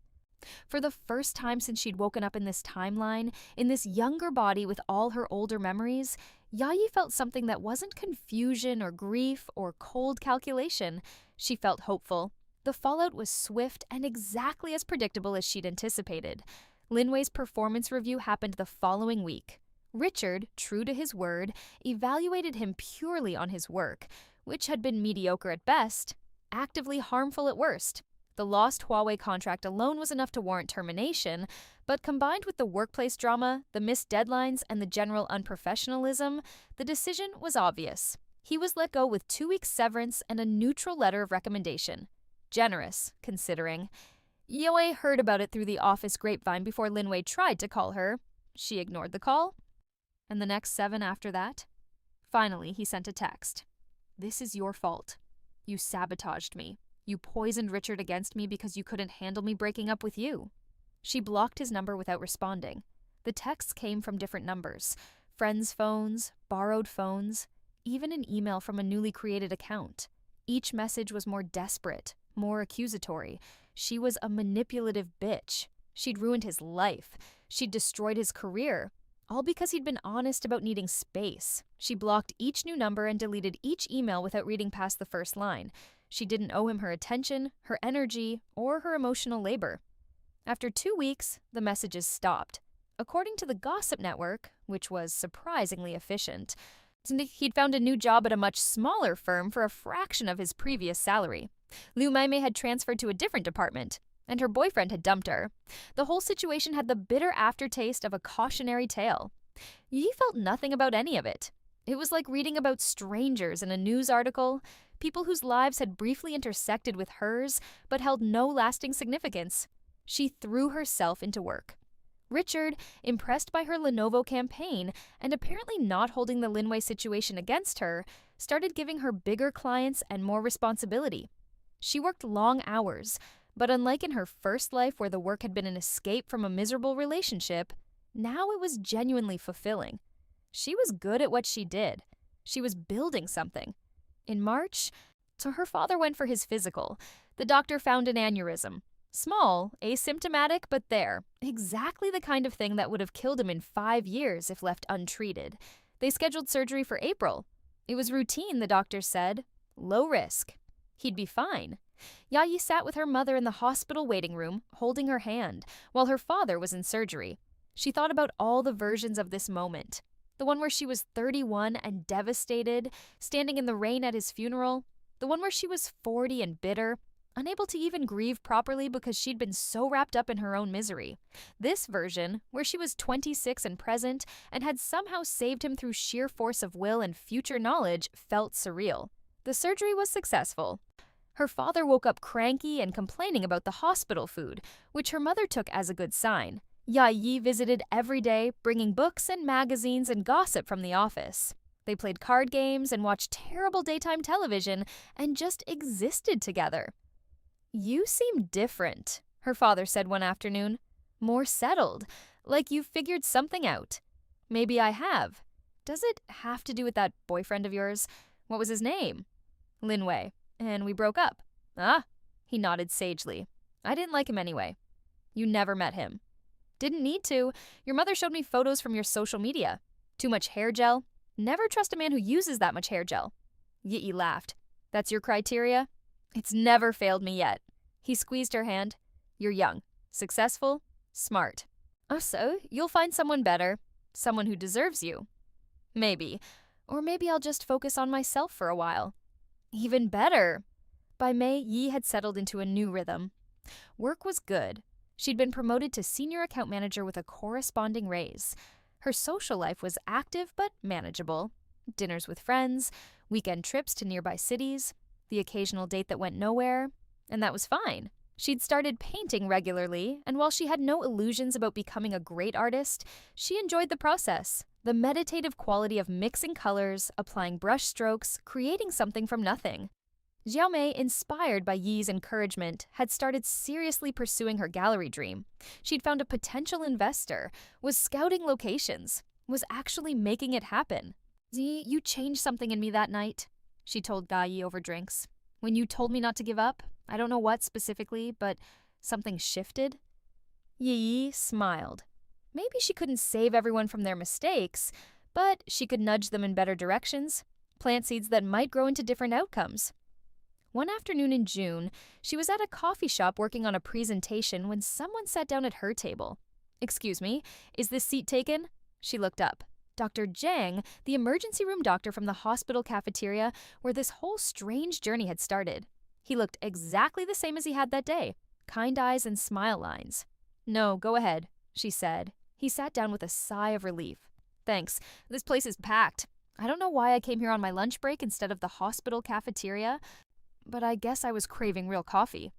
For the first time since she'd woken up in this timeline, in this younger body with all her older memories, Yi felt something that wasn't confusion or grief or cold calculation. She felt hopeful. The fallout was swift and exactly as predictable as she'd anticipated. Lin Wei's performance review happened the following week. Richard, true to his word, evaluated him purely on his work, which had been mediocre at best, actively harmful at worst. The lost Huawei contract alone was enough to warrant termination, but combined with the workplace drama, the missed deadlines, and the general unprofessionalism, the decision was obvious. He was let go with 2 weeks severance and a neutral letter of recommendation. Generous, considering. Yue heard about it through the office grapevine before Lin Wei tried to call her. She ignored the call. And the next 7 after that? Finally, he sent a text. This is your fault. You sabotaged me. You poisoned Richard against me because you couldn't handle me breaking up with you. She blocked his number without responding. The texts came from different numbers. Friends' phones, borrowed phones, even an email from a newly created account. Each message was more desperate, more accusatory. She was a manipulative bitch. She'd ruined his life. She'd destroyed his career. All because he'd been honest about needing space. She blocked each new number and deleted each email without reading past the first line. She didn't owe him her attention, her energy, or her emotional labor. After 2 weeks, the messages stopped. According to the gossip network, which was surprisingly efficient, he'd found a new job at a much smaller firm for a fraction of his previous salary. Liu Maimei had transferred to a different department, and her boyfriend had dumped her. The whole situation had the bitter aftertaste of a cautionary tale. Yi felt nothing about any of it. It was like reading about strangers in a news article, people whose lives had briefly intersected with hers but held no lasting significance. She threw herself into work. Richard, impressed by her Lenovo campaign and apparently not holding the Linwei situation against her, started giving her bigger clients and more responsibility. She worked long hours, but unlike in her first life where the work had been an escape from a miserable relationship, now it was genuinely fulfilling. She was good at what she did. She was building something. In March, so her father went for his physical. The doctor found an aneurysm. Small, asymptomatic, but there. Exactly the kind of thing that would have killed him in 5 years if left untreated. They scheduled surgery for April. It was routine, the doctor said. Low risk. He'd be fine. Yayi sat with her mother in the hospital waiting room, holding her hand, while her father was in surgery. She thought about all the versions of this moment. The one where she was 31 and devastated, standing in the rain at his funeral. The one where she was 40 and bitter, unable to even grieve properly because she'd been so wrapped up in her own misery. This version, where she was 26 and present and had somehow saved him through sheer force of will and future knowledge, felt surreal. The surgery was successful. Her father woke up cranky and complaining about the hospital food, which her mother took as a good sign. Yayi visited every day, bringing books and magazines and gossip from the office. They played card games and watched terrible daytime television and just existed together. "You seem different," her father said one afternoon. "More settled, like you've figured something out." "Maybe I have. Does it have to do with that boyfriend of yours? What was his name?" "Linwei. And we broke up." "Ah," he nodded sagely. "I didn't like him anyway." "You never met him." "Didn't need to. Your mother showed me photos from your social media. Too much hair gel? Never trust a man who uses that much hair gel." Yi laughed. "That's your criteria?" "It's never failed me yet." He squeezed her hand. "You're young, successful, smart. Oh, so you'll find someone better, someone who deserves you." "Maybe. Or maybe I'll just focus on myself for a while." "Even better." By May, Yi had settled into a new rhythm. Work was good. She'd been promoted to senior account manager with a corresponding raise. Her social life was active but manageable. Dinners with friends, weekend trips to nearby cities, the occasional date that went nowhere, and that was fine. She'd started painting regularly, and while she had no illusions about becoming a great artist, she enjoyed the process. The meditative quality of mixing colors, applying brush strokes, creating something from nothing. Xiaomei, inspired by Yi's encouragement, had started seriously pursuing her gallery dream. She'd found a potential investor, was scouting locations, was actually making it happen. "Yi, you changed something in me that night," she told Yi over drinks. "When you told me not to give up, I don't know what specifically, but something shifted." Yi smiled. Maybe she couldn't save everyone from their mistakes, but she could nudge them in better directions, plant seeds that might grow into different outcomes. One afternoon in June, she was at a coffee shop working on a presentation when someone sat down at her table. "Excuse me, is this seat taken?" She looked up. Dr. Zhang, the emergency room doctor from the hospital cafeteria where this whole strange journey had started. He looked exactly the same as he had that day, kind eyes and smile lines. "No, go ahead," she said. He sat down with a sigh of relief. "Thanks, this place is packed. I don't know why I came here on my lunch break instead of the hospital cafeteria, but I guess I was craving real coffee."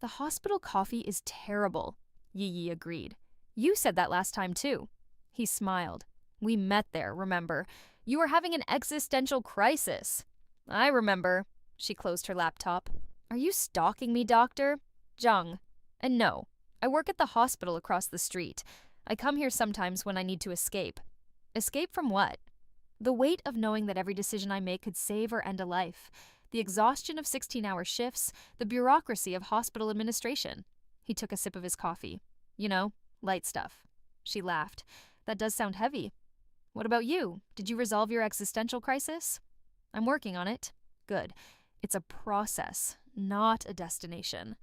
"The hospital coffee is terrible," Yi agreed. "You said that last time too." He smiled. "We met there, remember? You were having an existential crisis." "I remember." She closed her laptop. "Are you stalking me, doctor?" "Zhang. And no, I work at the hospital across the street. I come here sometimes when I need to escape." "Escape from what?" "The weight of knowing that every decision I make could save or end a life. The exhaustion of 16-hour shifts, the bureaucracy of hospital administration." He took a sip of his coffee. You know, light stuff. She laughed. That does sound heavy. What about you? Did you resolve your existential crisis? I'm working on it. Good. It's a process, not a destination.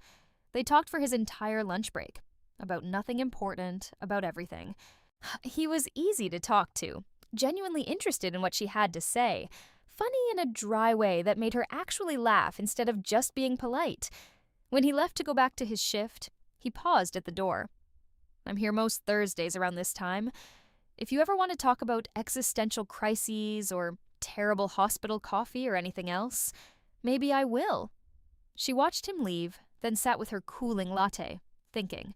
They talked for his entire lunch break. About nothing important, about everything. He was easy to talk to, genuinely interested in what she had to say. Funny in a dry way that made her actually laugh instead of just being polite. When he left to go back to his shift, he paused at the door. I'm here most Thursdays around this time. If you ever want to talk about existential crises or terrible hospital coffee or anything else, maybe I will. She watched him leave, then sat with her cooling latte, thinking.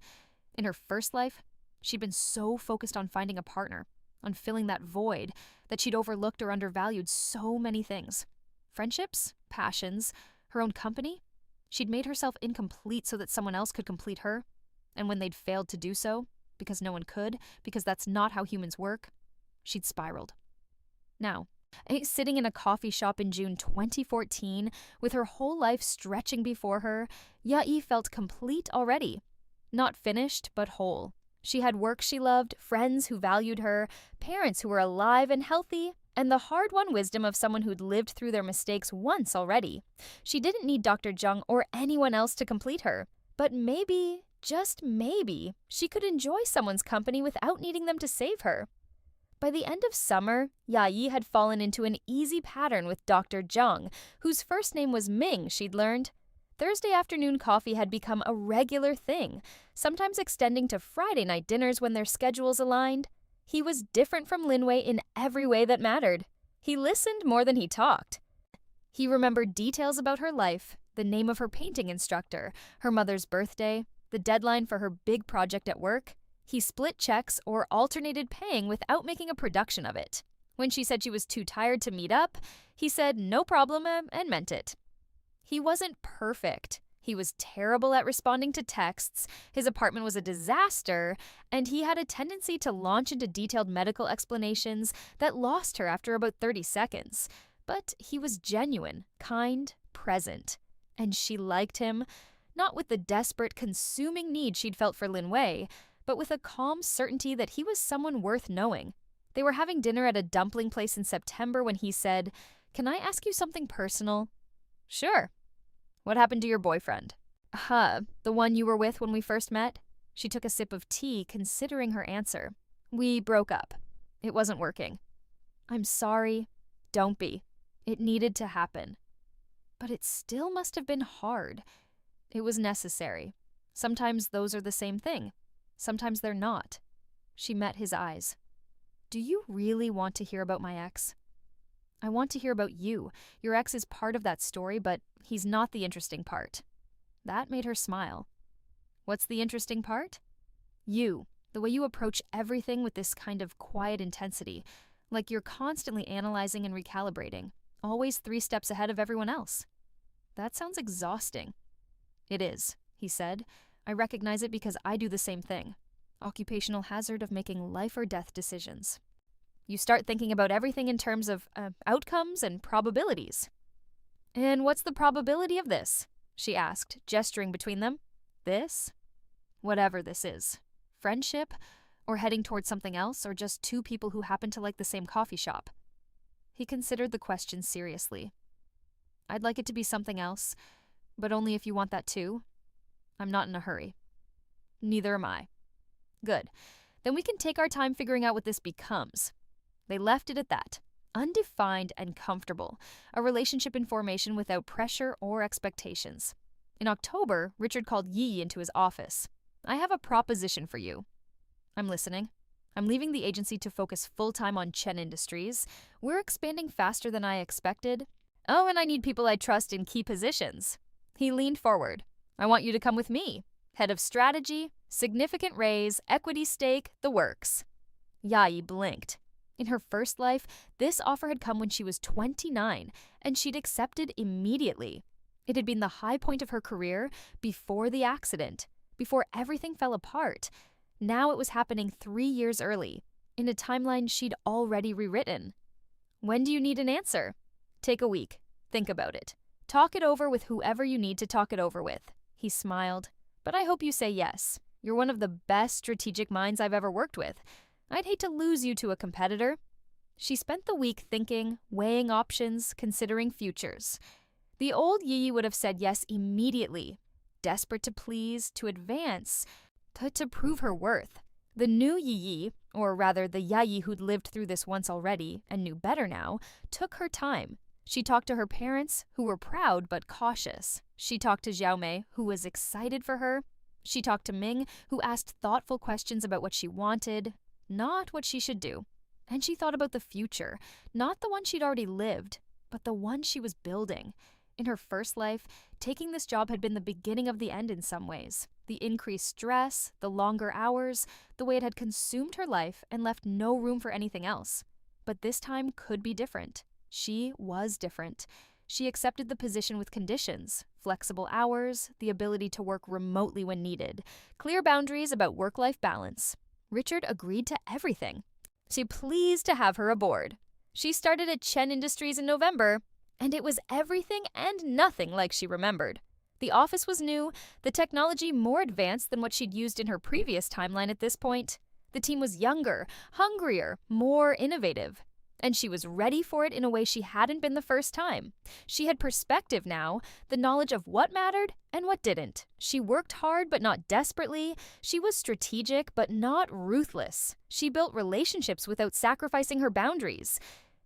In her first life, she'd been so focused on finding a partner, on filling that void, that she'd overlooked or undervalued so many things. Friendships, passions, her own company. She'd made herself incomplete so that someone else could complete her. And when they'd failed to do so, because no one could, because that's not how humans work, she'd spiraled. Now, sitting in a coffee shop in June 2014, with her whole life stretching before her, Yae felt complete already. Not finished, but whole. She had work she loved, friends who valued her, parents who were alive and healthy, and the hard-won wisdom of someone who'd lived through their mistakes once already. She didn't need Dr. Jung or anyone else to complete her. But maybe, just maybe, she could enjoy someone's company without needing them to save her. By the end of summer, Yae had fallen into an easy pattern with Dr. Jung, whose first name was Ming, she'd learned. Thursday afternoon coffee had become a regular thing, sometimes extending to Friday night dinners when their schedules aligned. He was different from Linwei in every way that mattered. He listened more than he talked. He remembered details about her life, the name of her painting instructor, her mother's birthday, the deadline for her big project at work. He split checks or alternated paying without making a production of it. When she said she was too tired to meet up, he said no problem and meant it. He wasn't perfect. He was terrible at responding to texts, his apartment was a disaster, and he had a tendency to launch into detailed medical explanations that lost her after about 30 seconds. But he was genuine, kind, present. And she liked him, not with the desperate, consuming need she'd felt for Linwei, but with a calm certainty that he was someone worth knowing. They were having dinner at a dumpling place in September when he said, "Can I ask you something personal?" "Sure." "What happened to your boyfriend?" The one you were with when we first met?" She took a sip of tea, considering her answer. "We broke up. It wasn't working." "I'm sorry." "Don't be. It needed to happen." But it still must have been hard. It was necessary. Sometimes those are the same thing. Sometimes they're not. She met his eyes. "Do you really want to hear about my ex?" "I want to hear about you. Your ex is part of that story, but he's not the interesting part." That made her smile. "What's the interesting part?" "You. The way you approach everything with this kind of quiet intensity, like you're constantly analyzing and recalibrating, always 3 steps ahead of everyone else." "That sounds exhausting." "It is," he said. "I recognize it because I do the same thing. Occupational hazard of making life or death decisions. You start thinking about everything in terms of outcomes and probabilities." "And what's the probability of this?" she asked, gesturing between them. "This?" "Whatever this is. Friendship, or heading towards something else, or just 2 people who happen to like the same coffee shop." He considered the question seriously. "I'd like it to be something else, but only if you want that too. I'm not in a hurry." "Neither am I." "Good. Then we can take our time figuring out what this becomes." They left it at that. Undefined and comfortable. A relationship in formation without pressure or expectations. In October, Richard called Yi into his office. "I have a proposition for you." "I'm listening." "I'm leaving the agency to focus full-time on Chen Industries. We're expanding faster than I expected. Oh, and I need people I trust in key positions." He leaned forward. "I want you to come with me. Head of strategy, significant raise, equity stake, the works." Yae blinked. In her first life, this offer had come when she was 29, and she'd accepted immediately. It had been the high point of her career before the accident, before everything fell apart. Now it was happening 3 years early, in a timeline she'd already rewritten. "When do you need an answer?" "Take a week. Think about it. Talk it over with whoever you need to talk it over with." He smiled. "But I hope you say yes. You're one of the best strategic minds I've ever worked with. I'd hate to lose you to a competitor." She spent the week thinking, weighing options, considering futures. The old Yi would have said yes immediately, desperate to please, to advance, to prove her worth. The new Yi, or rather the Yayi who'd lived through this once already and knew better now, took her time. She talked to her parents, who were proud but cautious. She talked to Xiaomei, who was excited for her. She talked to Ming, who asked thoughtful questions about what she wanted, not what she should do. And she thought about the future, not the one she'd already lived, but the one she was building. In her first life, taking this job had been the beginning of the end in some ways. The increased stress, the longer hours, the way it had consumed her life and left no room for anything else. But this time could be different. She was different. She accepted the position with conditions, flexible hours, the ability to work remotely when needed, clear boundaries about work-life balance. Richard agreed to everything. She pleased to have her aboard. She started at Chen Industries in November, and it was everything and nothing like she remembered. The office was new, the technology more advanced than what she'd used in her previous timeline at this point. The team was younger, hungrier, more innovative. And she was ready for it in a way she hadn't been the first time. She had perspective now, the knowledge of what mattered and what didn't. She worked hard but not desperately. She was strategic but not ruthless. She built relationships without sacrificing her boundaries.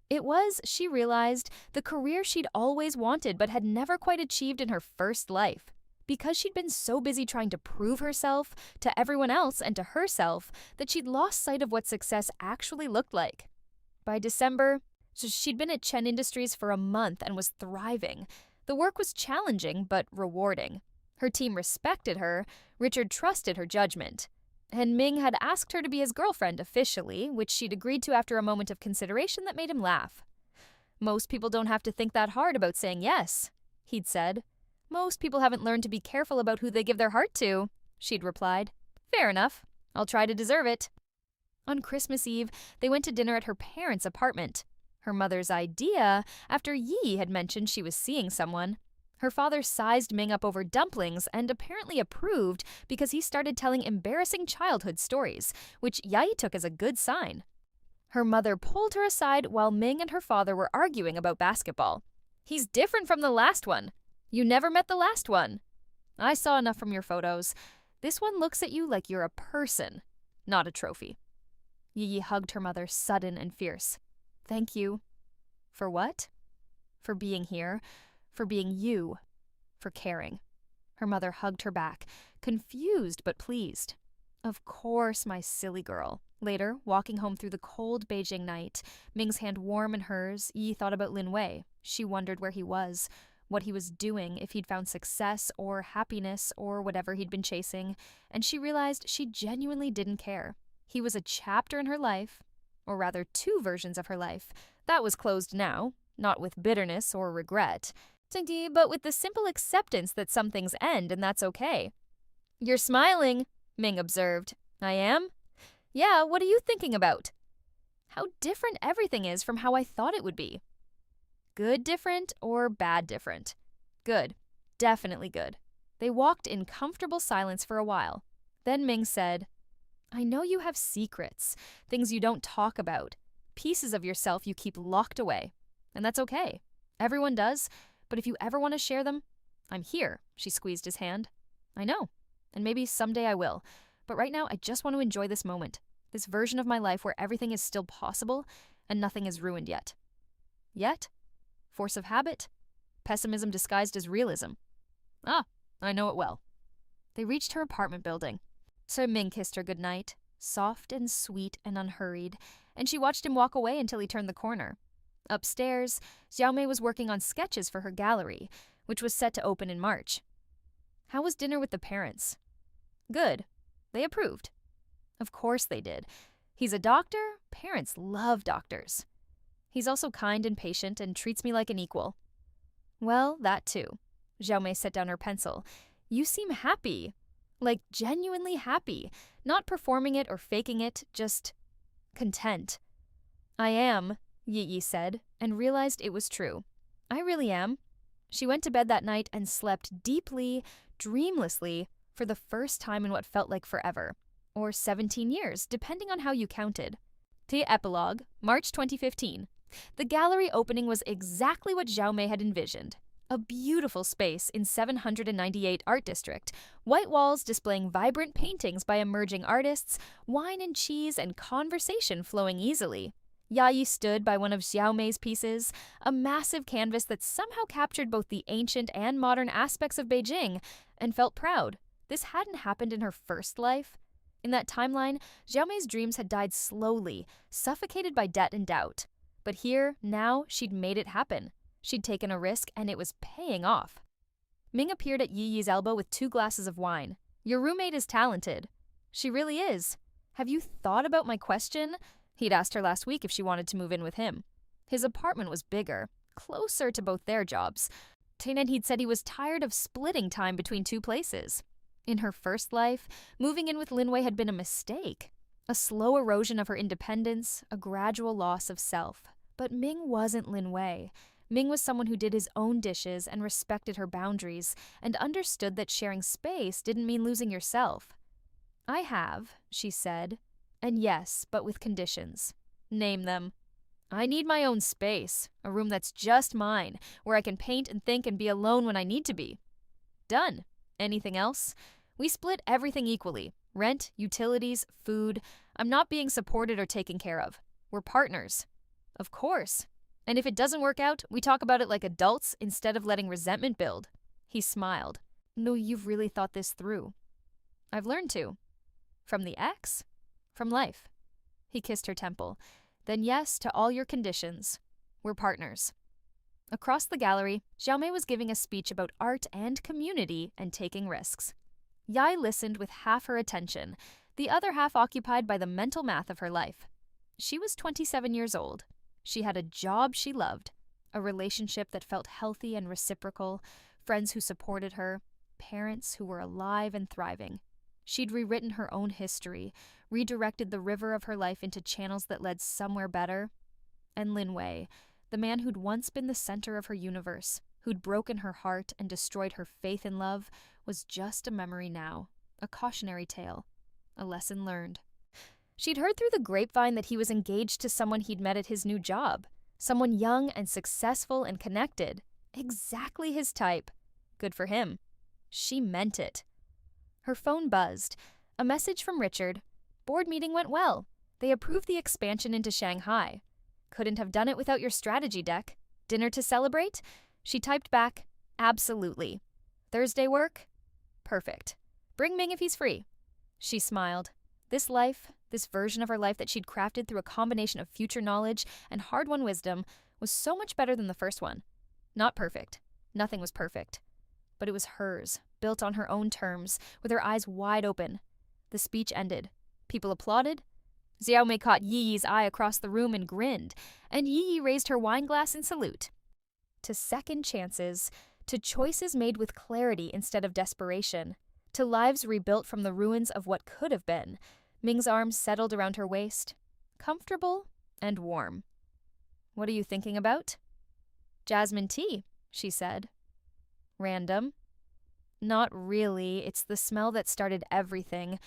It was, she realized, the career she'd always wanted but had never quite achieved in her first life. Because she'd been so busy trying to prove herself to everyone else and to herself that she'd lost sight of what success actually looked like. By December, she'd been at Chen Industries for a month and was thriving. The work was challenging but rewarding. Her team respected her, Richard trusted her judgment. And Ming had asked her to be his girlfriend officially, which she'd agreed to after a moment of consideration that made him laugh. "Most people don't have to think that hard about saying yes," he'd said. "Most people haven't learned to be careful about who they give their heart to," she'd replied. "Fair enough. I'll try to deserve it." On Christmas Eve, they went to dinner at her parents' apartment. Her mother's idea, after Yi had mentioned she was seeing someone. Her father sized Ming up over dumplings and apparently approved because he started telling embarrassing childhood stories, which Yi took as a good sign. Her mother pulled her aside while Ming and her father were arguing about basketball. "He's different from the last one. You never met the last one. I saw enough from your photos. This one looks at you like you're a person, not a trophy." Yi hugged her mother, sudden and fierce. "Thank you." "For what?" "For being here. For being you. For caring." Her mother hugged her back, confused but pleased. "Of course, my silly girl." Later, walking home through the cold Beijing night, Ming's hand warm in hers, Yi thought about Lin Wei. She wondered where he was, what he was doing, if he'd found success or happiness or whatever he'd been chasing, and she realized she genuinely didn't care. He was a chapter in her life, or rather 2 versions of her life. That was closed now, not with bitterness or regret, but with the simple acceptance that some things end and that's okay. "You're smiling," Ming observed. "I am?" "Yeah, what are you thinking about?" "How different everything is from how I thought it would be." Good different or bad different? Good. Definitely good. They walked in comfortable silence for a while. Then Ming said, "I know you have secrets, things you don't talk about, pieces of yourself you keep locked away. And that's okay. Everyone does, but if you ever want to share them, I'm here." She squeezed his hand. "I know, and maybe someday I will. But right now, I just want to enjoy this moment, this version of my life where everything is still possible and nothing is ruined yet." Yet? Force of habit? Pessimism disguised as realism? Ah, I know it well. They reached her apartment building. So Ming kissed her goodnight, soft and sweet and unhurried, and she watched him walk away until he turned the corner. Upstairs, Xiaomei was working on sketches for her gallery, which was set to open in March. How was dinner with the parents? Good. They approved. Of course they did. He's a doctor. Parents love doctors. He's also kind and patient and treats me like an equal. Well, that too. Xiaomei set down her pencil. You seem happy. Like genuinely happy. Not performing it or faking it, just content. I am, Yi said, and realized it was true. I really am. She went to bed that night and slept deeply, dreamlessly, for the first time in what felt like forever, or 17 years, depending on how you counted. The epilogue, March 2015. The gallery opening was exactly what Xiaomei had envisioned. A beautiful space in 798 Art District, white walls displaying vibrant paintings by emerging artists, wine and cheese and conversation flowing easily. Yayi stood by one of Xiaomei's pieces, a massive canvas that somehow captured both the ancient and modern aspects of Beijing, and felt proud. This hadn't happened in her first life. In that timeline, Xiaomei's dreams had died slowly, suffocated by debt and doubt. But here, now, she'd made it happen. She'd taken a risk, and it was paying off. Ming appeared at Yi's elbow with 2 glasses of wine. "Your roommate is talented." "She really is." "Have you thought about my question?" He'd asked her last week if she wanted to move in with him. His apartment was bigger, closer to both their jobs. And he'd said he was tired of splitting time between 2 places. In her first life, moving in with Linwei had been a mistake. A slow erosion of her independence, a gradual loss of self. But Ming wasn't Linwei. Ming was someone who did his own dishes and respected her boundaries, and understood that sharing space didn't mean losing yourself. "I have," she said. "And yes, but with conditions." "Name them." "I need my own space, a room that's just mine, where I can paint and think and be alone when I need to be." "Done. Anything else?" "We split everything equally. Rent, utilities, food. I'm not being supported or taken care of. We're partners." "Of course. And if it doesn't work out, we talk about it like adults instead of letting resentment build." He smiled. "No, you've really thought this through." "I've learned to." "From the ex?" "From life." He kissed her temple. "Then yes to all your conditions. We're partners." Across the gallery, Xiaomei was giving a speech about art and community and taking risks. Yai listened with half her attention, the other half occupied by the mental math of her life. She was 27 years old. She had a job she loved, a relationship that felt healthy and reciprocal, friends who supported her, parents who were alive and thriving. She'd rewritten her own history, redirected the river of her life into channels that led somewhere better. And Linwei, the man who'd once been the center of her universe, who'd broken her heart and destroyed her faith in love, was just a memory now, a cautionary tale, a lesson learned. She'd heard through the grapevine that he was engaged to someone he'd met at his new job, someone young and successful and connected. Exactly his type. Good for him. She meant it. Her phone buzzed. A message from Richard. "Board meeting went well. They approved the expansion into Shanghai. Couldn't have done it without your strategy deck. Dinner to celebrate?" She typed back, "Absolutely. Thursday work?" "Perfect. Bring Ming if he's free." She smiled. This life, this version of her life that she'd crafted through a combination of future knowledge and hard-won wisdom, was so much better than the first one. Not perfect. Nothing was perfect. But it was hers, built on her own terms, with her eyes wide open. The speech ended. People applauded. Xiaomei caught Yi's eye across the room and grinned, and Yi raised her wine glass in salute. To second chances, to choices made with clarity instead of desperation, to lives rebuilt from the ruins of what could have been, Ming's arms settled around her waist, comfortable and warm. "What are you thinking about?" "Jasmine tea," she said. "Random?" "Not really. It's the smell that started everything.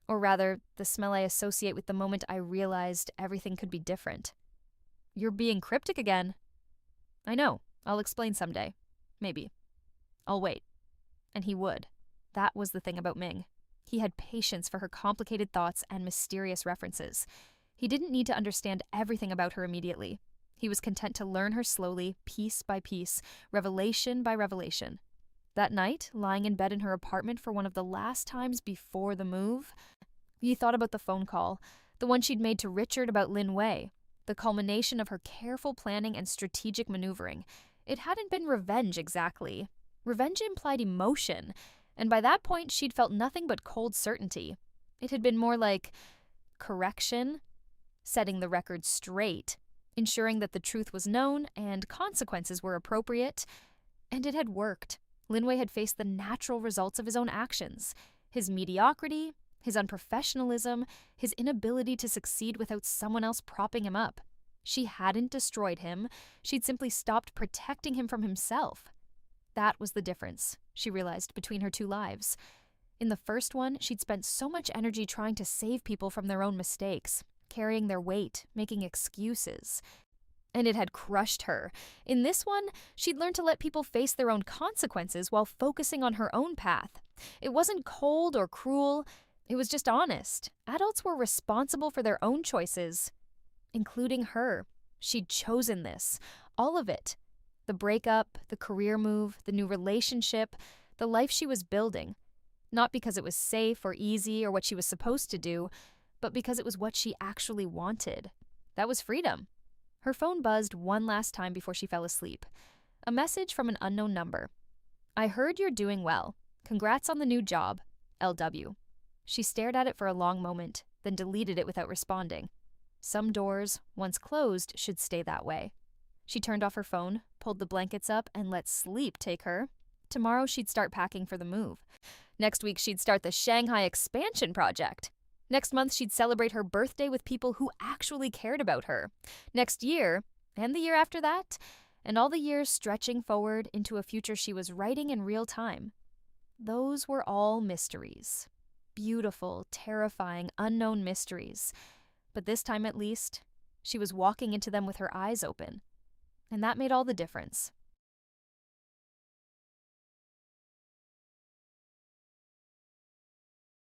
Or rather, the smell I associate with the moment I realized everything could be different." "You're being cryptic again." "I know. I'll explain someday. Maybe. I'll wait." And he would. That was the thing about Ming. He had patience for her complicated thoughts and mysterious references. He didn't need to understand everything about her immediately. He was content to learn her slowly, piece by piece, revelation by revelation. That night, lying in bed in her apartment for one of the last times before the move, Yi thought about the phone call, the one she'd made to Richard about Linwei, the culmination of her careful planning and strategic maneuvering. It hadn't been revenge exactly. Revenge implied emotion, and by that point she'd felt nothing but cold certainty. It had been more like correction, setting the record straight, ensuring that the truth was known and consequences were appropriate. And it had worked. Linwei had faced the natural results of his own actions, his mediocrity, his unprofessionalism, his inability to succeed without someone else propping him up. She hadn't destroyed him, she'd simply stopped protecting him from himself. That was the difference, she realized, between her two lives. In the first one, she'd spent so much energy trying to save people from their own mistakes, carrying their weight, making excuses. And it had crushed her. In this one, she'd learned to let people face their own consequences while focusing on her own path. It wasn't cold or cruel, it was just honest. Adults were responsible for their own choices, including her. She'd chosen this, all of it. The breakup, the career move, the new relationship, the life she was building. Not because it was safe or easy or what she was supposed to do, but because it was what she actually wanted. That was freedom. Her phone buzzed one last time before she fell asleep. A message from an unknown number. "I heard you're doing well. Congrats on the new job. LW." She stared at it for a long moment, then deleted it without responding. Some doors, once closed, should stay that way. She turned off her phone, pulled the blankets up, and let sleep take her. Tomorrow she'd start packing for the move. Next week she'd start the Shanghai expansion project. Next month she'd celebrate her birthday with people who actually cared about her. Next year, and the year after that, and all the years stretching forward into a future she was writing in real time. Those were all mysteries. Beautiful, terrifying, unknown mysteries. But this time at least, she was walking into them with her eyes open. And that made all the difference.